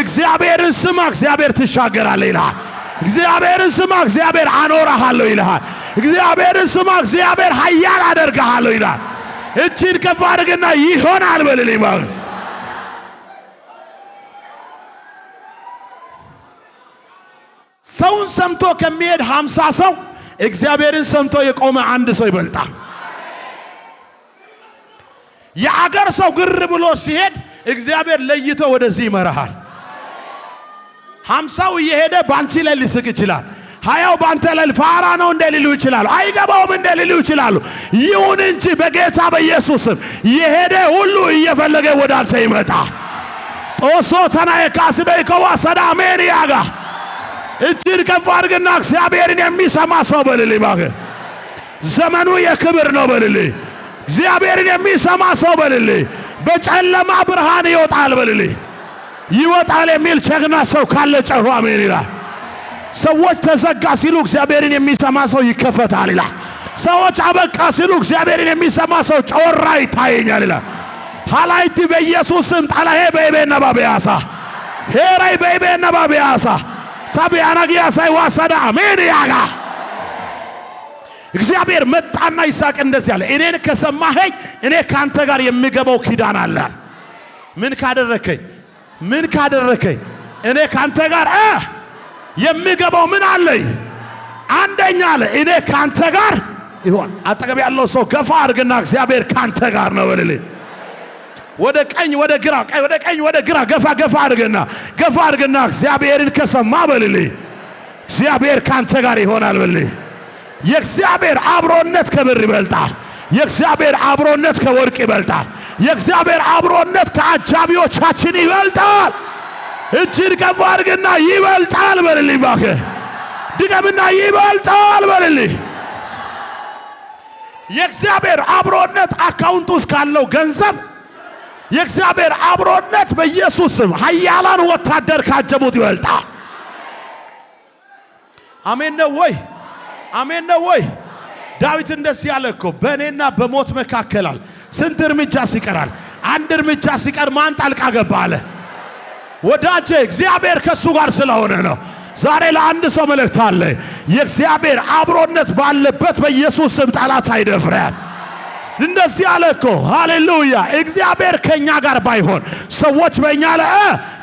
እግዚአብሔርን ስማ፣ እግዚአብሔር ትሻገራለህ ይልሃል። እግዚአብሔርን ስማ፣ እግዚአብሔር አኖርሃለሁ ይልሃል። እግዚአብሔርን ስማ፣ እግዚአብሔር ኃያል አደርግሃለሁ ይልሃል። እጅን ከፍ አድርግና ይሆናል በልልኝ ማለት ሰውን ሰምቶ ከሚሄድ 50 ሰው እግዚአብሔርን ሰምቶ የቆመ አንድ ሰው ይበልጣል። የአገር ሰው ግር ብሎ ሲሄድ እግዚአብሔር ለይቶ ወደዚህ ይመራሃል። 50 እየሄደ ባንቺ ላይ ሊስቅ ይችላል። 20 ባንተ ላይ ፋራ ነው እንደ ሊሉ ይችላል። አይገባውም እንደ ሊሉ ይችላል። ይሁን እንጂ በጌታ በኢየሱስም የሄደ ሁሉ እየፈለገ ወደ አንተ ይመጣ። ጦሶ ተናየ ካስደይ ከዋሰዳ አሜን ያጋ እጅን ከፍ አድርግና እግዚአብሔርን የሚሰማ ሰው በልልኝ እባክህ። ዘመኑ የክብር ነው በልልኝ። እግዚአብሔርን የሚሰማ ሰው በልልኝ። በጨለማ ብርሃን ይወጣል በልልኝ። ይወጣል የሚል ጀግና ሰው ካለ ጨዋ አሜን ይላል። ሰዎች ተዘጋ ሲሉ እግዚአብሔርን የሚሰማ ሰው ይከፈታል ይላል። ሰዎች አበቃ ሲሉ እግዚአብሔርን የሚሰማ ሰው ጮራ ይታየኛል ይላል። ሃላይቲ በኢየሱስም ጣላሄ በይቤና ባቢያሳ ሄራይ በይቤና ባቢያሳ ታቢያናጊያ ሳይዋሰዳ አሜን ያጋ እግዚአብሔር መጣና ይስሐቅ እንደዚህ አለ፣ እኔን ከሰማኸኝ እኔ ካንተ ጋር የሚገባው ኪዳን አለ። ምን ካደረከኝ እኔ ካንተ ጋር የሚገባው ምን አለኝ? አንደኛ አለ እኔ ካንተ ጋር ይሆን። አጠገብ ያለው ሰው ገፋ አድርግና እግዚአብሔር ካንተ ጋር ነው በልልኝ። ወደ ቀኝ ወደ ግራ ወደ ቀኝ ወደ ግራ ገፋ አድርግና እግዚአብሔርን ከሰማ በልልኝ እግዚአብሔር ካንተ ጋር ይሆናል በልልኝ። የእግዚአብሔር አብሮነት ከብር ይበልጣል። የእግዚአብሔር አብሮነት ከወርቅ ይበልጣል። የእግዚአብሔር አብሮነት ከአጃቢዎቻችን ይበልጣል። እጅን ከፍ አድርግና ይበልጣል በልልኝ እባክህ። ድገምና ይበልጣል በልልኝ። የእግዚአብሔር አብሮነት አካውንት ውስጥ ካለው ገንዘብ የእግዚአብሔር አብሮነት በኢየሱስ ስም ኃያላን ወታደር ካጀቡት ይበልጣል። አሜን ነው ወይ? አሜን ነው ወይ? ዳዊት እንደዚህ ያለ እኮ በእኔና በሞት መካከላል ስንት እርምጃ ሲቀራል? አንድ እርምጃ ሲቀር ማን ጣልቃ ገባ አለ። ወዳጄ እግዚአብሔር ከሱ ጋር ስለሆነ ነው። ዛሬ ለአንድ ሰው መልእክት አለ። የእግዚአብሔር አብሮነት ባለበት በኢየሱስ ስም ጠላት አይደፍረን። እንደዚህ አለ እኮ ሃሌሉያ። እግዚአብሔር ከኛ ጋር ባይሆን ሰዎች በእኛ ላይ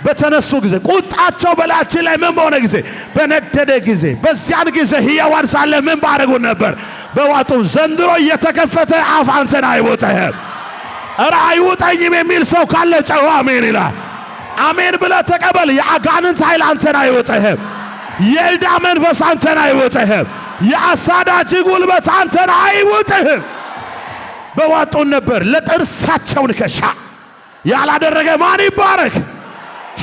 በተነሱ ጊዜ ቁጣቸው በላችን ላይ ምን በሆነ ጊዜ በነደደ ጊዜ በዚያን ጊዜ ሕያዋን ሳለ ምን ባረጉን ነበር? በዋጡ። ዘንድሮ እየተከፈተ አፍ አንተን አይወጣህም። ኧረ አይወጣኝም የሚል ሰው ካለ ጨዋ አሜን ይላል። አሜን ብለህ ተቀበል። የአጋንንት ኃይል አንተን አይወጣህም። የዕዳ መንፈስ አንተን አይወጣህም። የአሳዳጅ ጉልበት አንተን አይወጣህም። በዋጡን ነበር ለጥርሳቸው ንከሻ ያላደረገ ማን ይባረክ?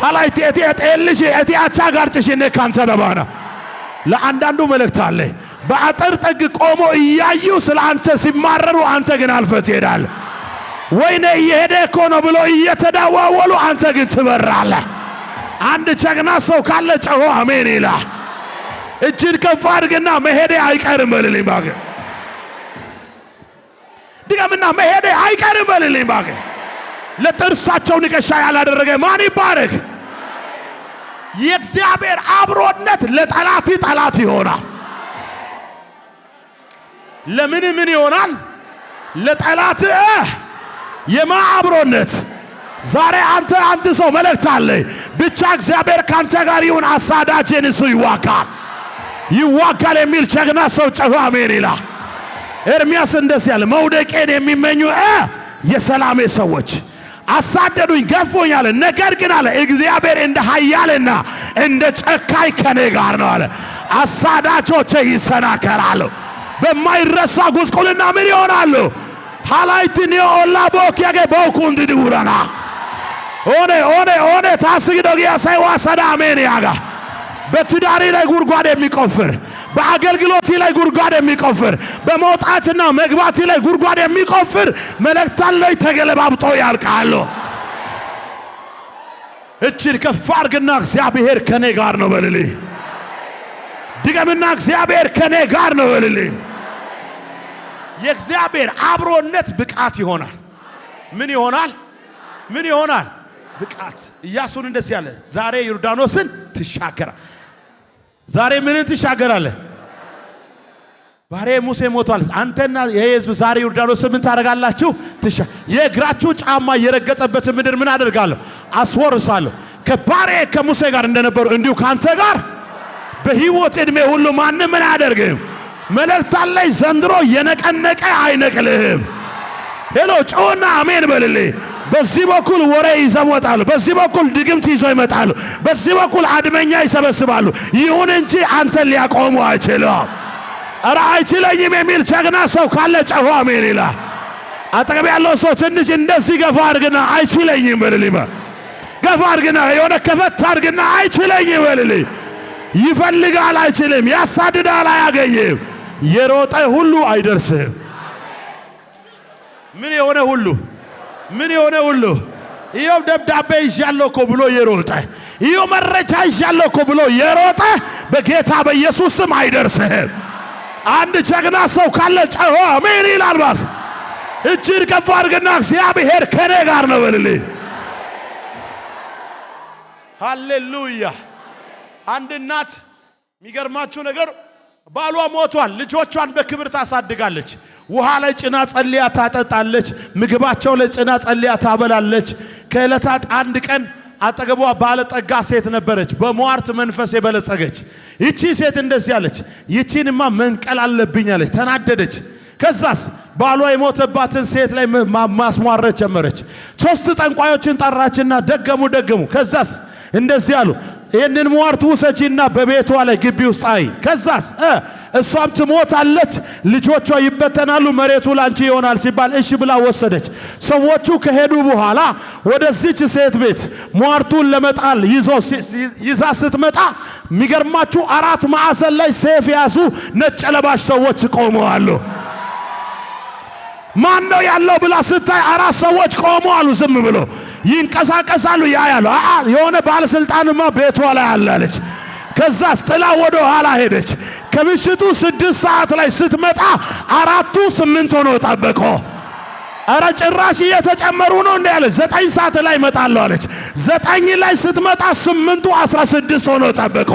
ሃላይቲ እቴልሽ እቴአቻ ጋር ጭሽኔ ካንተ ለባና ለአንዳንዱ መልእክት አለ። በአጥር ጥግ ቆሞ እያዩ ስለ አንተ ሲማረሩ አንተ ግን አልፈህ ትሄዳለህ። ወይኔ እየሄደ እኮ ነው ብሎ እየተዳዋወሉ አንተ ግን ትበራለህ። አንድ ጀግና ሰው ካለ ጨሆ አሜን ይላል። እጅን ከፍ አድርግና መሄዴ አይቀርም በልልኝ እባክህ። ድገምና መሄዴ አይቀርም በልልኝ እባክህ። ለጥርሳቸው ንከሻ ያላደረገ ማን ይባረክ? የእግዚአብሔር አብሮነት ለጠላት ጠላት ይሆናል። ለምን ምን ይሆናል? ለጠላት የማ አብሮነት። ዛሬ አንድ ሰው መልእክት አለ። ብቻ እግዚአብሔር ካንተ ጋር ይሁን፣ አሳዳጅን እሱ ይዋጋል የሚል ጀግና ሰው ጨዋ አሜን ይላል። ኤርምያስ እንደዚህ ያለ መውደቄን የሚመኙ የሰላሜ ሰዎች አሳደዱኝ ገፉኝ አለ። ነገር ግን አለ እግዚአብሔር እንደ ኃያልና እንደ ጨካኝ ከኔ ጋር ነው አለ። አሳዳጆቼ ይሰናከራሉ፣ በማይረሳ ጉስቁልና ምን ይሆናሉ? ሃላይቲኒ ኦላ ቦኪያገ ቦኩንዲ ዲውራና ኦኔ ታስግዶጊያ ሳይዋሰዳ አሜን ያጋ በትዳሪ ላይ ጉድጓድ የሚቆፍር በአገልግሎት ላይ ጉድጓድ የሚቆፍር በመውጣትና መግባት ላይ ጉድጓድ የሚቆፍር መልእክታን ላይ ተገለባብጦ ያልቃሉ። እጅን ከፍ አድርግና እግዚአብሔር ከኔ ጋር ነው በልልኝ። ድገምና እግዚአብሔር ከኔ ጋር ነው በልልኝ። የእግዚአብሔር አብሮነት ብቃት ይሆናል። ምን ይሆናል? ምን ይሆናል? ብቃት። ኢያሱን እንደዚህ ያለ ዛሬ ዮርዳኖስን ትሻገራለህ። ዛሬ ምንን ትሻገራለህ? ባሬ ሙሴ ሞቷል። አንተና የሕዝብ ዛሬ ዮርዳኖስን ምን ታደርጋላችሁ? የእግራችሁ ጫማ የረገጠበት ምድር ምን አደርጋለሁ? አስወርሳለሁ። ከባሬ ከሙሴ ጋር እንደነበሩ እንዲሁ ካንተ ጋር በሕይወት ዕድሜ ሁሉ ማንም ምን አያደርግም። መልእክታን ላይ ዘንድሮ የነቀነቀ አይነቅልህም። ሄሎ ጮና አሜን በልልኝ። በዚህ በኩል ወሬ ይዘው ይመጣሉ፣ በዚህ በኩል ድግምት ይዘው ይመጣሉ፣ በዚህ በኩል አድመኛ ይሰበስባሉ። ይሁን እንጂ አንተን ሊያቆሙ አይችሉም። ኧረ አይችለኝም የሚል ጀግና ሰው ካለ ጮሆ አሜን ይላል። አጠገብ ያለው ሰው ትንሽ እንደዚህ ገፋ አድርግና አይችለኝም በልልኝ። ገፋ አድርግና የሆነ ከፈት አድርግና አይችለኝም በልልኝ። ይፈልጋል አይችልም፣ ያሳድዳል አያገኝም፣ የሮጠ ሁሉ አይደርስም። ምን የሆነ ሁሉ ምን የሆነ ሁሉ ይኸው ደብዳቤ ይዣለሁ እኮ ብሎ የሮጠ ይኸው መረጃ ይዣለሁ እኮ ብሎ የሮጠ በጌታ በኢየሱስ ስም አይደርስም። አንድ ጀግና ሰው ካለ ጮሆ አሜን ይላል። ባክ እጅን ከፍ አድርግና እግዚአብሔር ከኔ ጋር ነው በልልኝ። ሃሌሉያ። አንድ እናት የሚገርማችሁ ነገር ባሏ ሞቷል። ልጆቿን በክብር ታሳድጋለች። ውሃ ላይ ጭና ጸልያ ታጠጣለች። ምግባቸው ላይ ጭና ጸልያ ታበላለች። ከዕለታት አንድ ቀን አጠገቧ ባለጠጋ ሴት ነበረች፣ በሟርት መንፈስ የበለጸገች። ይቺ ሴት እንደዚህ አለች፣ ይቺንማ መንቀል አለብኝ አለች። ተናደደች። ከዛስ ባሏ የሞተባትን ሴት ላይ ማስሟረት ጀመረች። 3 ጠንቋዮችን ጠራችና ደገሙ። ከዛስ እንደዚህ አሉ፣ ይህንን ሟርት ውሰጂና በቤቷ ላይ ግቢ ውስጥ አይ። ከዛስ እሷም ትሞታለች፣ ልጆቿ ይበተናሉ፣ መሬቱ ላንቺ ይሆናል ሲባል እሺ ብላ ወሰደች። ሰዎቹ ከሄዱ በኋላ ወደዚች ሴት ቤት ሟርቱን ለመጣል ይዛ ስትመጣ የሚገርማችሁ 4 ማዕዘን ላይ ሰይፍ ያዙ ነጭ ለባሽ ሰዎች ቆመዋል። ማን ነው ያለው ብላ ስታይ 4 ሰዎች ቆመዋል። ዝም ብሎ ይንቀሳቀሳሉ። ያያሉ የሆነ ባለስልጣንማ ቤቷ ላይ አለች። ከዛስ ጥላ ወደ ኋላ ሄደች። ከምሽቱ 6 ሰዓት ላይ ስትመጣ 4ቱ 8 ሆኖ ጠበቆ። አረ ጭራሽ እየተጨመሩ ነው እንዴ አለች። 9 ሰዓት ላይ መጣለሁ አለች። 9 ላይ ስትመጣ 8ቱ 16 ሆኖ ጠበቆ።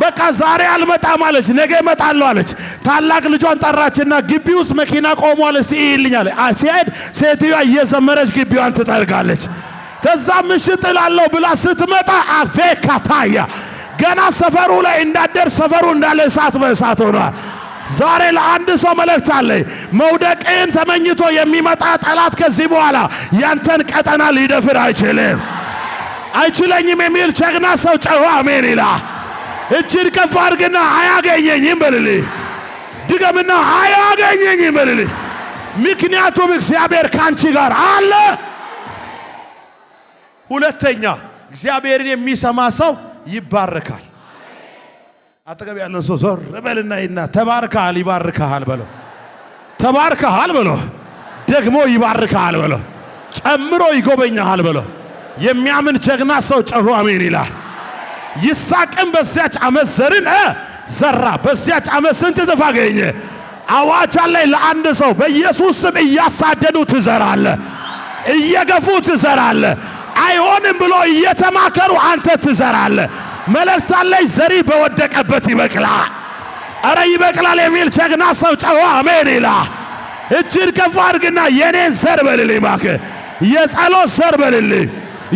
በቃ ዛሬ አልመጣም አለች፣ ነገ እመጣለሁ አለች። ታላቅ ልጇን ጠራችና ግቢ ውስጥ መኪና ቆሟል እስቲ ይልኝ አለ። ሲሄድ ሴትዮዋ እየዘመረች ግቢዋን ትጠርጋለች። ከዛ ምሽት እላለሁ ብላ ስትመጣ አፌካታያ ገና ሰፈሩ ላይ እንዳደር ሰፈሩ እንዳለ እሳት በእሳት ሆኗል። ዛሬ ለአንድ ሰው መልእክት አለ። መውደቅን ተመኝቶ የሚመጣ ጠላት ከዚህ በኋላ ያንተን ቀጠና ሊደፍር አይችለኝም የሚል ጀግና ሰው ጮሆ አሜን ይላል። እጅን ከፍ አድርግና አያገኘኝም በልልኝ። ድገምና አያገኘኝም በልልኝ። ምክንያቱም እግዚአብሔር ካንቺ ጋር አለ። ሁለተኛ እግዚአብሔርን የሚሰማ ሰው ይባረካል። አጠገብ ያለው ሰው ዞር በልና ተባርከሃል ይባርካል በለው። ተባርከሃል በለው። ደግሞ ይባርካል በለው። ጨምሮ ይጎበኛል በለው። የሚያምን ጀግና ሰው ጮሆ አሜን ይላል። ይስሐቅም በዚያች ዓመት ዘርን ዘራ። በዚያች ዓመት ስንት እጥፍ አገኘ? አዋጅ አለኝ ለአንድ ሰው በኢየሱስ ስም እያሳደዱ ትዘራለ፣ እየገፉ ትዘራለ፣ አይሆንም ብሎ እየተማከሩ አንተ ትዘራለ። መልእክት አለኝ ዘሪ በወደቀበት ይበቅላል። አረ ይበቅላል የሚል ጀግና ሰው ጮሆ አሜን ይላል። እጅን ከፍ አድርግና የኔን ዘር በልልኝ እባክህ። የጸሎት ዘር በልልኝ፣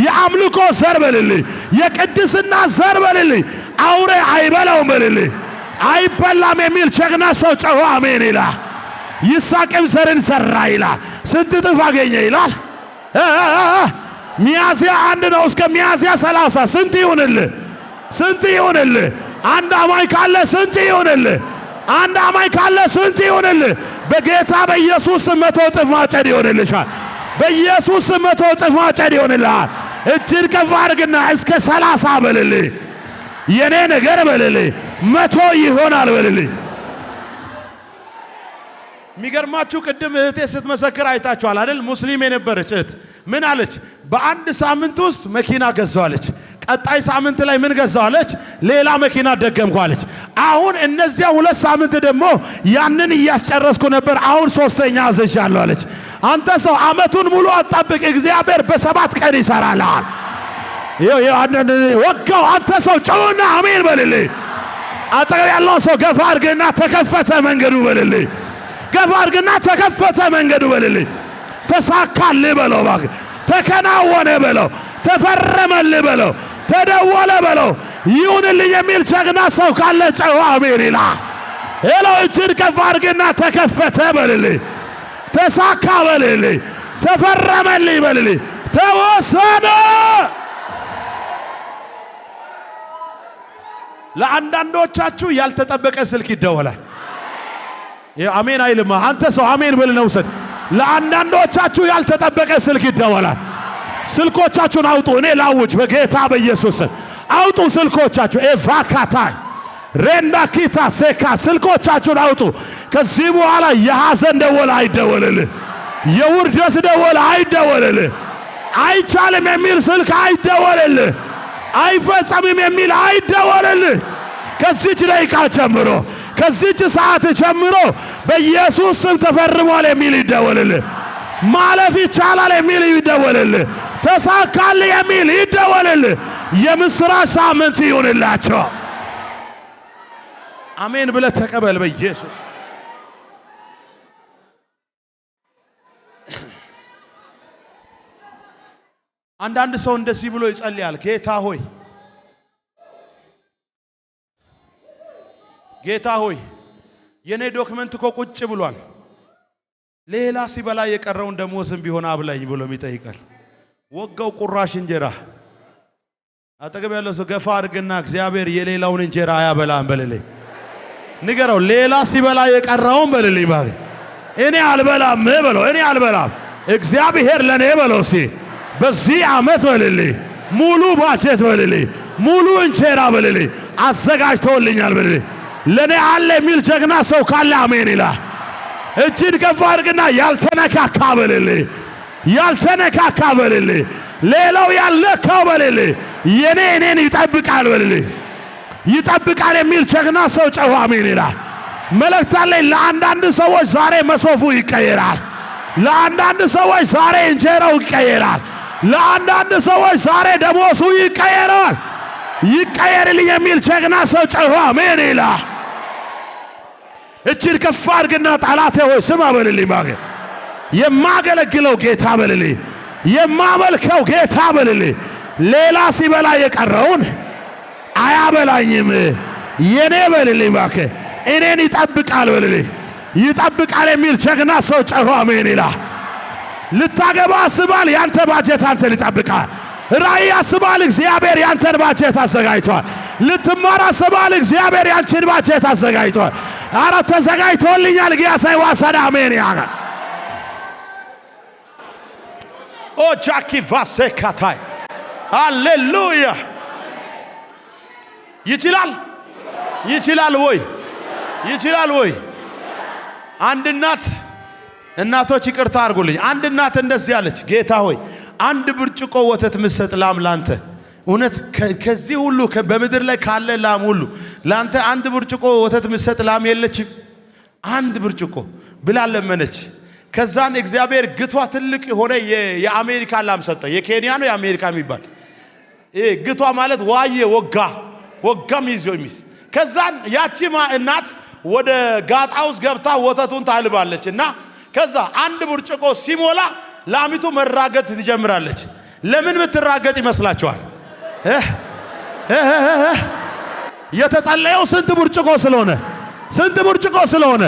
የአምልኮ ዘር በልልኝ፣ የቅድስና ዘር በልልኝ። አውሬ አይበላውም በልልኝ። አይበላም የሚል ጀግና ሰው ጮሆ አሜን ይላል። ይስሐቅም ዘርን ዘራ ይላል። ስንት እጥፍ አገኘ ይላል? ሚያዝያ 1 ነው እስከ ሚያዝያ 30 ስንት ይሁንልህ? ስንት ይሁንልህ? አንድ አማኝ ካለ ስንት ይሁንልህ? አንድ አማኝ ካለ ስንት ይሁንልህ? በጌታ በኢየሱስ 100 እጥፍ ማጨድ ይሆንልሻል። በኢየሱስ 100 እጥፍ ማጨድ ይሆንልሃል። እጅን ከፍ አድርግና እስከ 30 በልልኝ። የኔ ነገር በልልኝ 100 ይሆናል በልልኝ። የሚገርማችሁ ቅድም እህቴ ስትመሰክር አይታችኋል አይደል? ሙስሊም የነበረች እህት ምን አለች? በአንድ ሳምንት ውስጥ መኪና ገዛዋለች። ቀጣይ ሳምንት ላይ ምን ገዛዋለች? ሌላ መኪና ደገምኳለች። አሁን እነዚያ 2 ሳምንት ደግሞ ያንን እያስጨረስኩ ነበር። አሁን 3ኛ አዘዣለሁ አለች። አንተ ሰው አመቱን ሙሉ አጣብቅ፣ እግዚአብሔር በ7 ቀን ይሰራልሃል። ወጋው። አንተ ሰው ጮህና አሜን በልልኝ። አጠገብ ያለው ሰው ገፋ አድርግና ተከፈተ መንገዱ በልልኝ። ገፋ አድርግና ተከፈተ መንገዱ በልልኝ። ተሳካልህ በለው እባክህ። ተከናወነ በለው። ተፈረመልህ በለው። ተደወለ በለው። ይሁንልኝ የሚል ጀግና ሰው ካለ ጮሆ አሜን ይላል። ሄሎ እጅን ከፍ አድርግና ተከፈተ በልልኝ። ተሳካ በልልኝ። ተፈረመልኝ በልልኝ። ተወሰነ። ለአንዳንዶቻችሁ ያልተጠበቀ ስልክ ይደወላል። አሜን አይልማ። አንተ ሰው አሜን ብል ነው ሰድ። ለአንዳንዶቻችሁ ያልተጠበቀ ስልክ ይደወላል። ስልኮቻችሁን አውጡ። እኔ ላውጅ በጌታ በኢየሱስ አውጡ ስልኮቻችሁ። ኤቫካታይ ሬንዳ ኪታ ሴካ ስልኮቻችሁን አውጡ። ከዚህ በኋላ የሐዘን ደወል አይደወልልህ። የውርደት ደወል አይደወልልህ። አይቻልም የሚል ስልክ አይደወልልህ። አይፈጸምም የሚል አይደወልልህ። ከዚች ደቂቃ ጀምሮ ከዚች ሰዓት ጀምሮ በኢየሱስ ስም ተፈርሟል የሚል ይደወልልህ። ማለፍ ይቻላል የሚል ይደወልልህ። ተሳካል የሚል ይደወልልህ። የምስራች ሳምንት ይሁንላችሁ። አሜን ብለህ ተቀበል በኢየሱስ። አንዳንድ ሰው እንደዚህ ብሎ ይጸልያል። ጌታ ሆይ ጌታ ሆይ የኔ ዶክመንት እኮ ቁጭ ብሏል፣ ሌላ ሲበላ የቀረውን ደሞዝም ቢሆን አብላኝ ብሎ ይጠይቃል። ወጋው ቁራሽ እንጀራ አጠገብ ያለው ሰው ገፋ አድርግና እግዚአብሔር የሌላውን እንጀራ አያበላም በልልኝ። ንገረው ሌላ ሲበላ የቀረውን በልልኝ ማለት እኔ አልበላም በለው። እኔ አልበላም እግዚአብሔር ለኔ በለው። በዚህ ዓመት በልልኝ ሙሉ ባጀት በልልኝ ሙሉ እንጀራ በልልኝ አዘጋጅተውልኛል በልልኝ። ለኔ አለ የሚል ጀግና ሰው ካለ አሜን ይላል። እጅን ከፍ አድርግና ያልተነካካ በልልኝ ያልተነካካ በልልኝ። ሌላው ያልነካው በልልኝ የኔ እኔን ይጠብቃል በልልኝ። ይጠብቃል የሚል ጀግና ሰው ጨዋ አሜን ይላል። መልእክት አለኝ ለአንዳንድ ሰዎች ዛሬ መሶፉ ይቀየራል። ለአንዳንድ ሰዎች ዛሬ እንጀራው ይቀየራል። ለአንዳንድ ሰዎች ዛሬ ደሞዙ ይቀየራል። ይቀየርልኝ የሚል ጀግና ሰው ጨዋ አሜን ይላል። እጅን ከፍ አድርግና ጠላቴ ሆይ ስማ በልልኝ። ማገር የማገለግለው ጌታ በልልኝ የማመልከው ጌታ በልልኝ ሌላ ሲበላ የቀረውን አያበላኝም የኔ በልልኝ። ማከ እኔን ይጠብቃል በልልኝ ይጠብቃል የሚል ጀግና ሰው ጨዋ አሜን ይላል። ልታገባ አስባል ያንተ ባጀት አንተን ይጠብቃል። ራእይ አስባል እግዚአብሔር ያንተን ባጀት አዘጋጅቷል። ልትማር አስባል እግዚአብሔር ያንቺን ባጀት አዘጋጅቷል። አረ ተዘጋጅቶልኛል ጊያሳይ ዋሳዳ አሜን ያጋ ኦ ጃኪ ቫሴካታይ ሃሌሉያ። ይችላል ይችላል ወይ ይችላል ወይ? አንድ እናቶች ይቅርታ አድርጉልኝ። አንድ እናት እንደዚህ አለች፣ ጌታ ሆይ አንድ ብርጭቆ ወተት ምሰጥ ላም ላንተ እውነት ከዚህ ሁሉ በምድር ላይ ካለ ላም ሁሉ ላንተ አንድ ብርጭቆ ወተት ምሰጥ ላም የለችም? አንድ ብርጭቆ ብላ ለመነች። ከዛን እግዚአብሔር ግቷ ትልቅ የሆነ የአሜሪካ ላም ሰጠ። የኬንያ ነው የአሜሪካ የሚባል ግቷ ማለት ዋዬ ወጋም ይዞ ሚስ። ከዛን ያቺ እናት ወደ ጋጣ ውስጥ ገብታ ወተቱን ታልባለች እና ከዛ አንድ ብርጭቆ ሲሞላ ላሚቱ መራገጥ ትጀምራለች። ለምን ምትራገጥ ይመስላችኋል? የተጸለየው ስንት ብርጭቆ ስለሆነ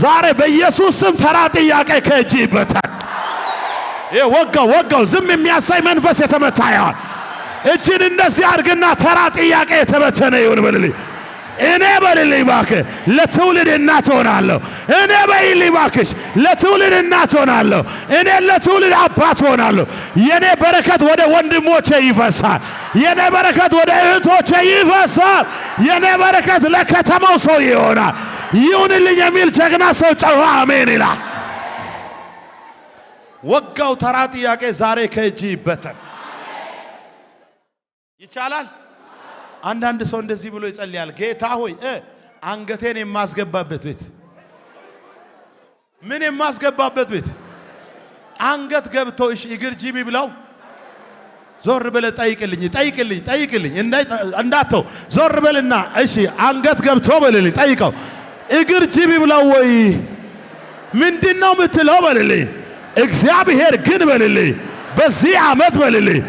ዛሬ በኢየሱስ ስም ተራ ጥያቄ ከእጅ ይበታል። ወጋው ዝም የሚያሳይ መንፈስ የተመታ ይሆን። እጅን እንደዚህ አድርግና ተራ ጥያቄ የተበተነ ይሁን በልልኝ። እኔ በልልኝ እባክህ ለትውልድ እናት ሆናለሁ። እኔ በይልኝ እባክሽ ለትውልድ እናት ሆናለሁ። እኔ ለትውልድ አባት ሆናለሁ። የኔ በረከት ወደ ወንድሞቼ ይፈሳል። የኔ በረከት ወደ እህቶቼ ይፈሳል። የኔ በረከት ለከተማው ሰው ይሆናል። ይሁንልኝ የሚል ጀግና ሰው ጨዋ አሜን ይላል። ወጋው ተራ ጥያቄ ዛሬ ከእጅ ይበተን። ይቻላል። አንዳንድ ሰው እንደዚህ ብሎ ይጸልያል። ጌታ ሆይ አንገቴን የማስገባበት ቤት ምን የማስገባበት ቤት አንገት ገብቶ እሺ እግር ጂቢ ብለው ዞር በለ ጠይቅልኝ እንዳተው ዞር በልና እሺ አንገት ገብቶ በልልኝ ጠይቀው እግር ጂቢ ብለው ወይ ምንድነው ምትለው በልልኝ። እግዚአብሔር ግን በልልኝ በዚህ ዓመት በልልኝ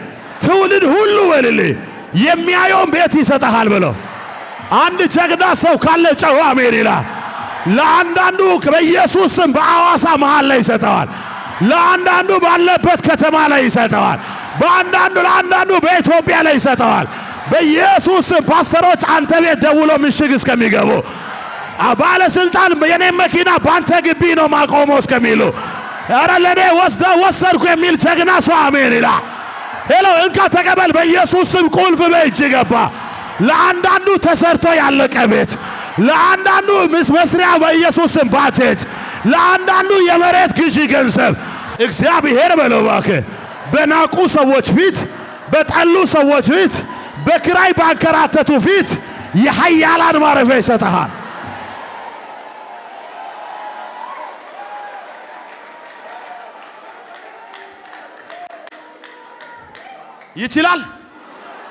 ትውልድ ሁሉ በልልኝ የሚያየውን ቤት ይሰጣል ብለው አንድ ጀግና ሰው ካለ ጨዋ አሜን ይላል። ለአንዳንዱ በኢየሱስ ስም በአዋሳ መሃል ላይ ይሰጣል። ለአንዳንዱ ባለበት ከተማ ላይ ይሰጠዋል። ለአንዳንዱ በኢትዮጵያ ላይ ይሰጠዋል። በኢየሱስ ፓስተሮች አንተ ቤት ደውሎ ምሽግ እስከሚገቡ ባለስልጣን የኔ መኪና ባንተ ግቢ ነው ማቆመው እስከሚሉ ኧረ ለኔ ወሰድኩ የሚል ጀግና ሰው አሜን ይላል። ሄሎ እንካ ተቀበል። በኢየሱስ ስም ቁልፍ በእጅ ገባ። ለአንዳንዱ ተሰርቶ ያለቀ ቤት፣ ለአንዳንዱ መስሪያ በኢየሱስ ስም ባጀት፣ ለአንዳንዱ የመሬት ግዢ ገንዘብ እግዚአብሔር በለው እባክህ በናቁ ሰዎች ፊት፣ በጠሉ ሰዎች ፊት፣ በክራይ ባንከራተቱ ፊት የኃያላን ማረፊያ ይሰጥሃል።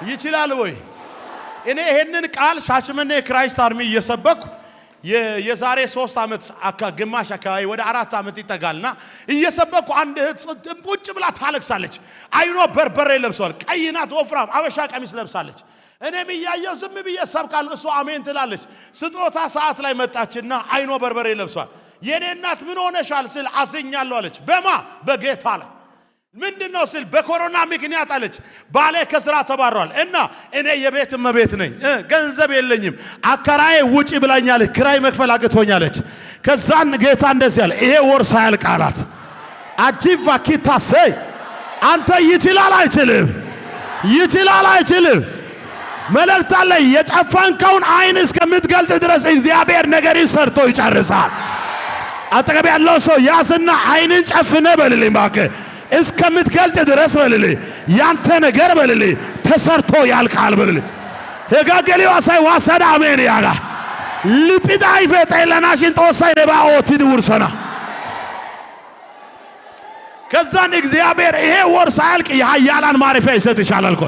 ይችላል ወይ? እኔ ይሄንን ቃል ሻሸመኔ ክራይስት አርሚ እየሰበኩ የዛሬ 3 ዓመት ግማሽ አካባቢ ወደ 4 ዓመት ይጠጋልና እየሰበኩ አንድ እህት ቁጭ ብላ ታለቅሳለች። አይኗ በርበሬ ለብሷል። ቀይ ናት፣ ወፍራም አበሻ ቀሚስ ለብሳለች። እኔም እያየሁ ዝም ብዬ ሰብካለሁ። እሷ አሜን ትላለች። ስጦታ ሰዓት ላይ መጣችና አይኗ በርበሬ ለብሷል። የኔ እናት ምን ሆነሻል ስል አዝኛለሁ አለች። በማ በጌታ ላይ ምንድነው ስል በኮሮና ምክንያት አለች ባሌ ከስራ ተባሯል እና እኔ የቤት እመቤት ነኝ፣ ገንዘብ የለኝም፣ አከራዬ ውጪ ብላኛለች፣ ክራይ መክፈል አቅቶኛለች። ከዛን ጌታ እንደዚህ ያለ ይሄ ወር ሳያልቅ አላት አጂቫ ኪታሰይ አንተ ይችላል አይችልም መልእክት አለ። የጨፈንከውን አይን እስከምትገልጥ ድረስ እግዚአብሔር ነገርን ሰርቶ ይጨርሳል። አጠገብ ያለው ሰው ያዝና አይንን ጨፍነ በልልኝ እባክህ እስከምትገልጥ ድረስ በልልኝ ያንተ ነገር በልልኝ ተሰርቶ ያልቃል በልልኝ ሄጋገሊ ዋሳይ ዋሰዳ አሜን ያጋ ልጲዳይ ፈጠለናሽን ጦሳይ ደባኦትን ውርሰና ከዛን እግዚአብሔር ይሄ ወር ሳያልቅ የኃያላን ማረፊያ ይሰጥሻል አልኮ።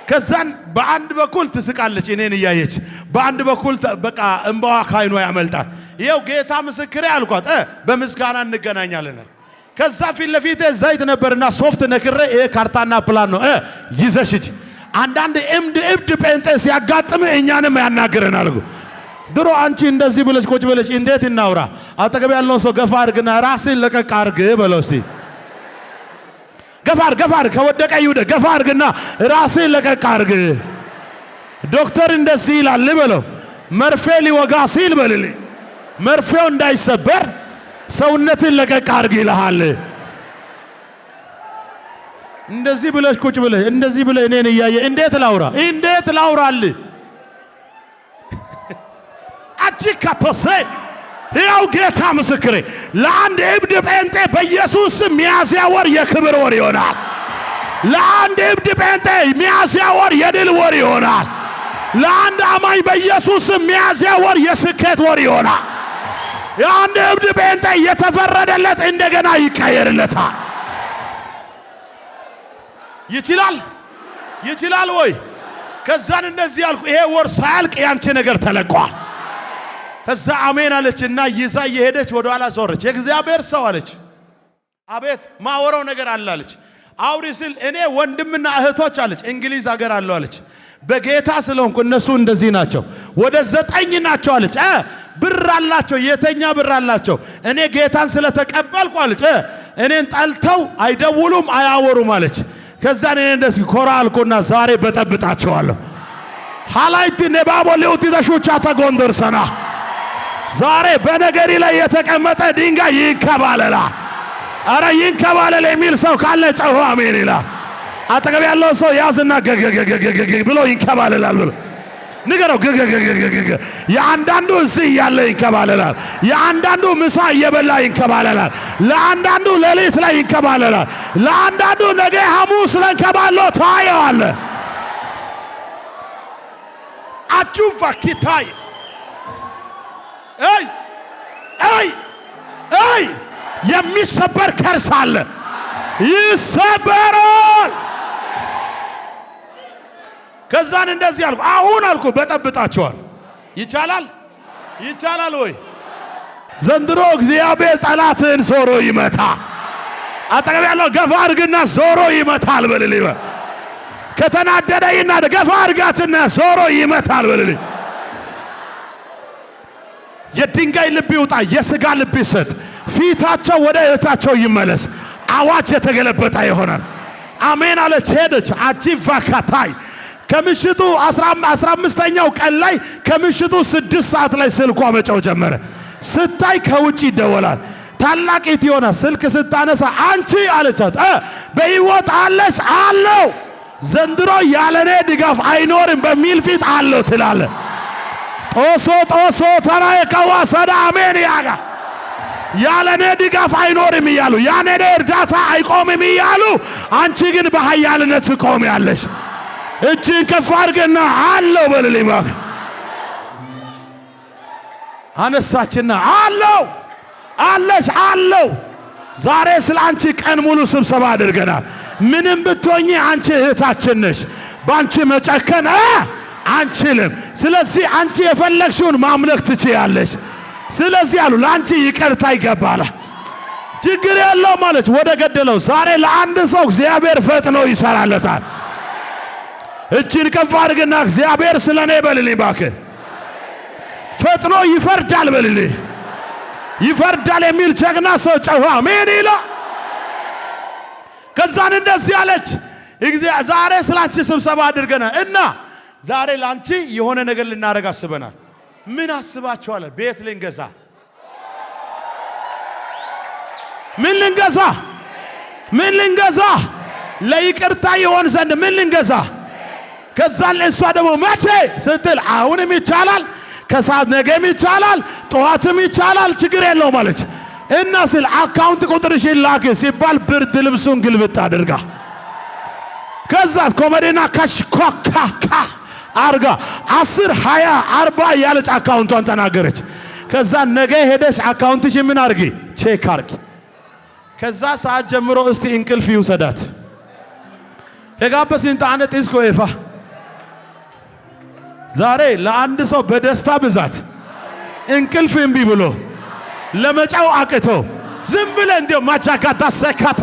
ከዛን በአንድ በኩል ትስቃለች እኔን እያየች፣ በአንድ በኩል በቃ እንባዋ ካይኗ ያመልጣል። ይሄው ጌታ ምስክሬ አልኳት በምስጋና እንገናኛለን። ከዛ ፊት ለፊት ዘይት ነበርና ሶፍት ነክሬ ይሄ ካርታና ፕላን ነው ይዘሽ ሂጂ። አንዳንድ እብድ ጴንጤ ሲያጋጥም እኛንም ያናግረናል። ድሮ አንቺ እንደዚህ ብለሽ ቁጭ ብለሽ እንዴት እናውራ? አጠገብ ያለውን ሰው ገፋ አድርግና ራስን ለቀቅ አድርግ በለው እስቲ። ገፋ አድርግ ከወደቀ ይውደቅ። ገፋ አድርግና ራስን ለቀቅ አድርግ። ዶክተር እንደዚህ ይላል በለው። መርፌ ሊወጋ ሲል በልልኝ መርፌው እንዳይሰበር ሰውነትን ለቀቅ አድርግ ይልሃል። እንደዚህ ብለሽ ቁጭ ብለሽ እንደዚህ ብለሽ እኔን እያየ እንዴት ላውራል? አጂካቶሴ ያው ጌታ ምስክሬ ለአንድ እብድ ጴንጤ በኢየሱስ ሚያዝያ ወር የክብር ወር ይሆናል። ለአንድ እብድ ጴንጤ ሚያዝያ ወር የድል ወር ይሆናል። ለአንድ አማኝ በኢየሱስ ሚያዝያ ወር የስኬት ወር ይሆናል። የአንድ እብድ ጴንጤ የተፈረደለት እንደገና ይቀየርለታል። ይችላል ወይ? ከዛን እንደዚህ ያልኩ ይሄ ወር ሳያልቅ ያንቺ ነገር ተለቋል። ከዛ አሜን አለችና ይዛ እየሄደች ወደ ኋላ ዞረች። የእግዚአብሔር ሰው አለች አቤት ማወራው ነገር አለ አለች። አውሪ ስል እኔ ወንድምና እህቶች አለች እንግሊዝ ሀገር አለው አለች። በጌታ ስለሆንኩ እነሱ እንደዚህ ናቸው ወደ 9 ናቸው አለች። ብር አላቸው፣ የተኛ ብር አላቸው። እኔ ጌታን ስለተቀበልኩ አለች እኔን ጠልተው አይደውሉም አያወሩም አለች። ከዛ እኔ እንደዚህ ኮራ አልኩና ዛሬ በጠብጣቸዋለሁ። ሃላይት ነባቦ ሊውቲ ተሹቻ ተጎንደርሰና ዛሬ በነገሪ ላይ የተቀመጠ ድንጋይ ይንከባለላል። አረ ይንከባለል የሚል ሰው ካለ ጨዋ አሜን ይላል። አጠገብ ያለው ሰው ያዝና ገገገገገ ብሎ ይንከባለላል ብሎ ንገረው። ገገገገገ የአንዳንዱ እዚህ ያለ ይንከባለላል። የአንዳንዱ ምሳ እየበላ ይንከባለላል። ለአንዳንዱ ሌሊት ላይ ይንከባለላል። ለአንዳንዱ ነገ ሐሙስ ለንከባሎ ታየዋለ። አቹፋ ኪታይ አይ የሚሰበር ከርስ አለ ይሰበራል። ከዛን እንደዚህ አልኩ አሁን አልኩ በጠብጣቸዋል። ይቻላል ወይ? ዘንድሮ እግዚአብሔር ጠላትን ዞሮ ይመታ። አጠገብ ያለው ገፋ አድርግና ዞሮ ይመታል በልልኝ። ከተናደደ ይናደ ገፋ አድርጋትና ዞሮ ይመታል በልልኝ። የድንጋይ ልብ ይውጣ፣ የሥጋ ልብ ይሰጥ። ፊታቸው ወደ እህታቸው ይመለስ። አዋጅ የተገለበጠ ይሆናል። አሜን አለች። ሄደች። አጂቫ ካታይ ከምሽቱ 15ኛው ቀን ላይ ከምሽቱ 6 ሰዓት ላይ ስልኳ መጫው ጀመረ። ስታይ ከውጪ ይደወላል። ታላቂት የሆነ ስልክ ስታነሳ አንቺ አለቻት፣ በሕይወት አለሽ? አለው። ዘንድሮ ያለኔ ድጋፍ አይኖርም በሚል ፊት አለው ትላለ። ጦሶ ጦሶ ተራይ ከዋሰዳ አሜን ያጋ ያለኔ ድጋፍ አይኖርም እያሉ ያለኔ እርዳታ አይቆምም እያሉ አንቺ ግን በኃያልነት ትቆሚያለሽ። እጅን ከፍ አድርገና አለው በልልኝ ባክ። አነሳችና አለው አለሽ አለው። ዛሬ ስለ አንቺ ቀን ሙሉ ስብሰባ አድርገናል። ምንም ብትሆኚ አንቺ እህታችን ነሽ። ባንቺ መጨከን አንችልም። ስለዚህ አንቺ የፈለግሽውን ማምለክ ትችያለሽ። ስለዚህ አሉ ለአንቺ ይቅርታ ይገባል። ችግር የለው ማለት ወደ ገደለው። ዛሬ ለአንድ ሰው እግዚአብሔር ፈጥኖ ይሰራለታል። እጅን ከፍ አድርግና እግዚአብሔር ስለኔ በልልኝ ባክህ። ፈጥኖ ይፈርዳል በልልኝ። ይፈርዳል የሚል ጀግና ሰው ጨዋ ምን ይላ። ከዛን እንደዚህ አለች፣ ዛሬ ስላንቺ ስብሰባ አድርገናል እና ዛሬ ላንቺ የሆነ ነገር ልናደርግ አስበናል። ምን አስባችኋል? ቤት ልንገዛ። ምን ልንገዛ? ምን ልንገዛ? ለይቅርታ ይሆን ዘንድ ምን ልንገዛ? ከዛን እሷ ደግሞ መቼ ስትል አሁንም ይቻላል፣ ከሰዓት ነገም ይቻላል፣ ጠዋትም ይቻላል፣ ችግር የለው ማለት እና ስል አካውንት ቁጥርሽ ላክ ሲባል ብርድ ልብሱን ግልብጥ አድርጋ ከዛ ኮመዴና ካሽኳካካ አርጋ 10 20 40 ያለች አካውንቷን ተናገረች። ከዛ ነገ ሄደሽ አካውንትሽ ምን አርጊ ቼክ አርጊ። ከዛ ሰዓት ጀምሮ እስቲ እንቅልፍ ይውሰዳት። የጋበስ እንታነት እስኮ ይፋ ዛሬ ለአንድ ሰው በደስታ ብዛት እንቅልፍ እምቢ ብሎ ለመጫው አቅቶ ዝም ብለ እንዲው ማቻካታ ሰካታ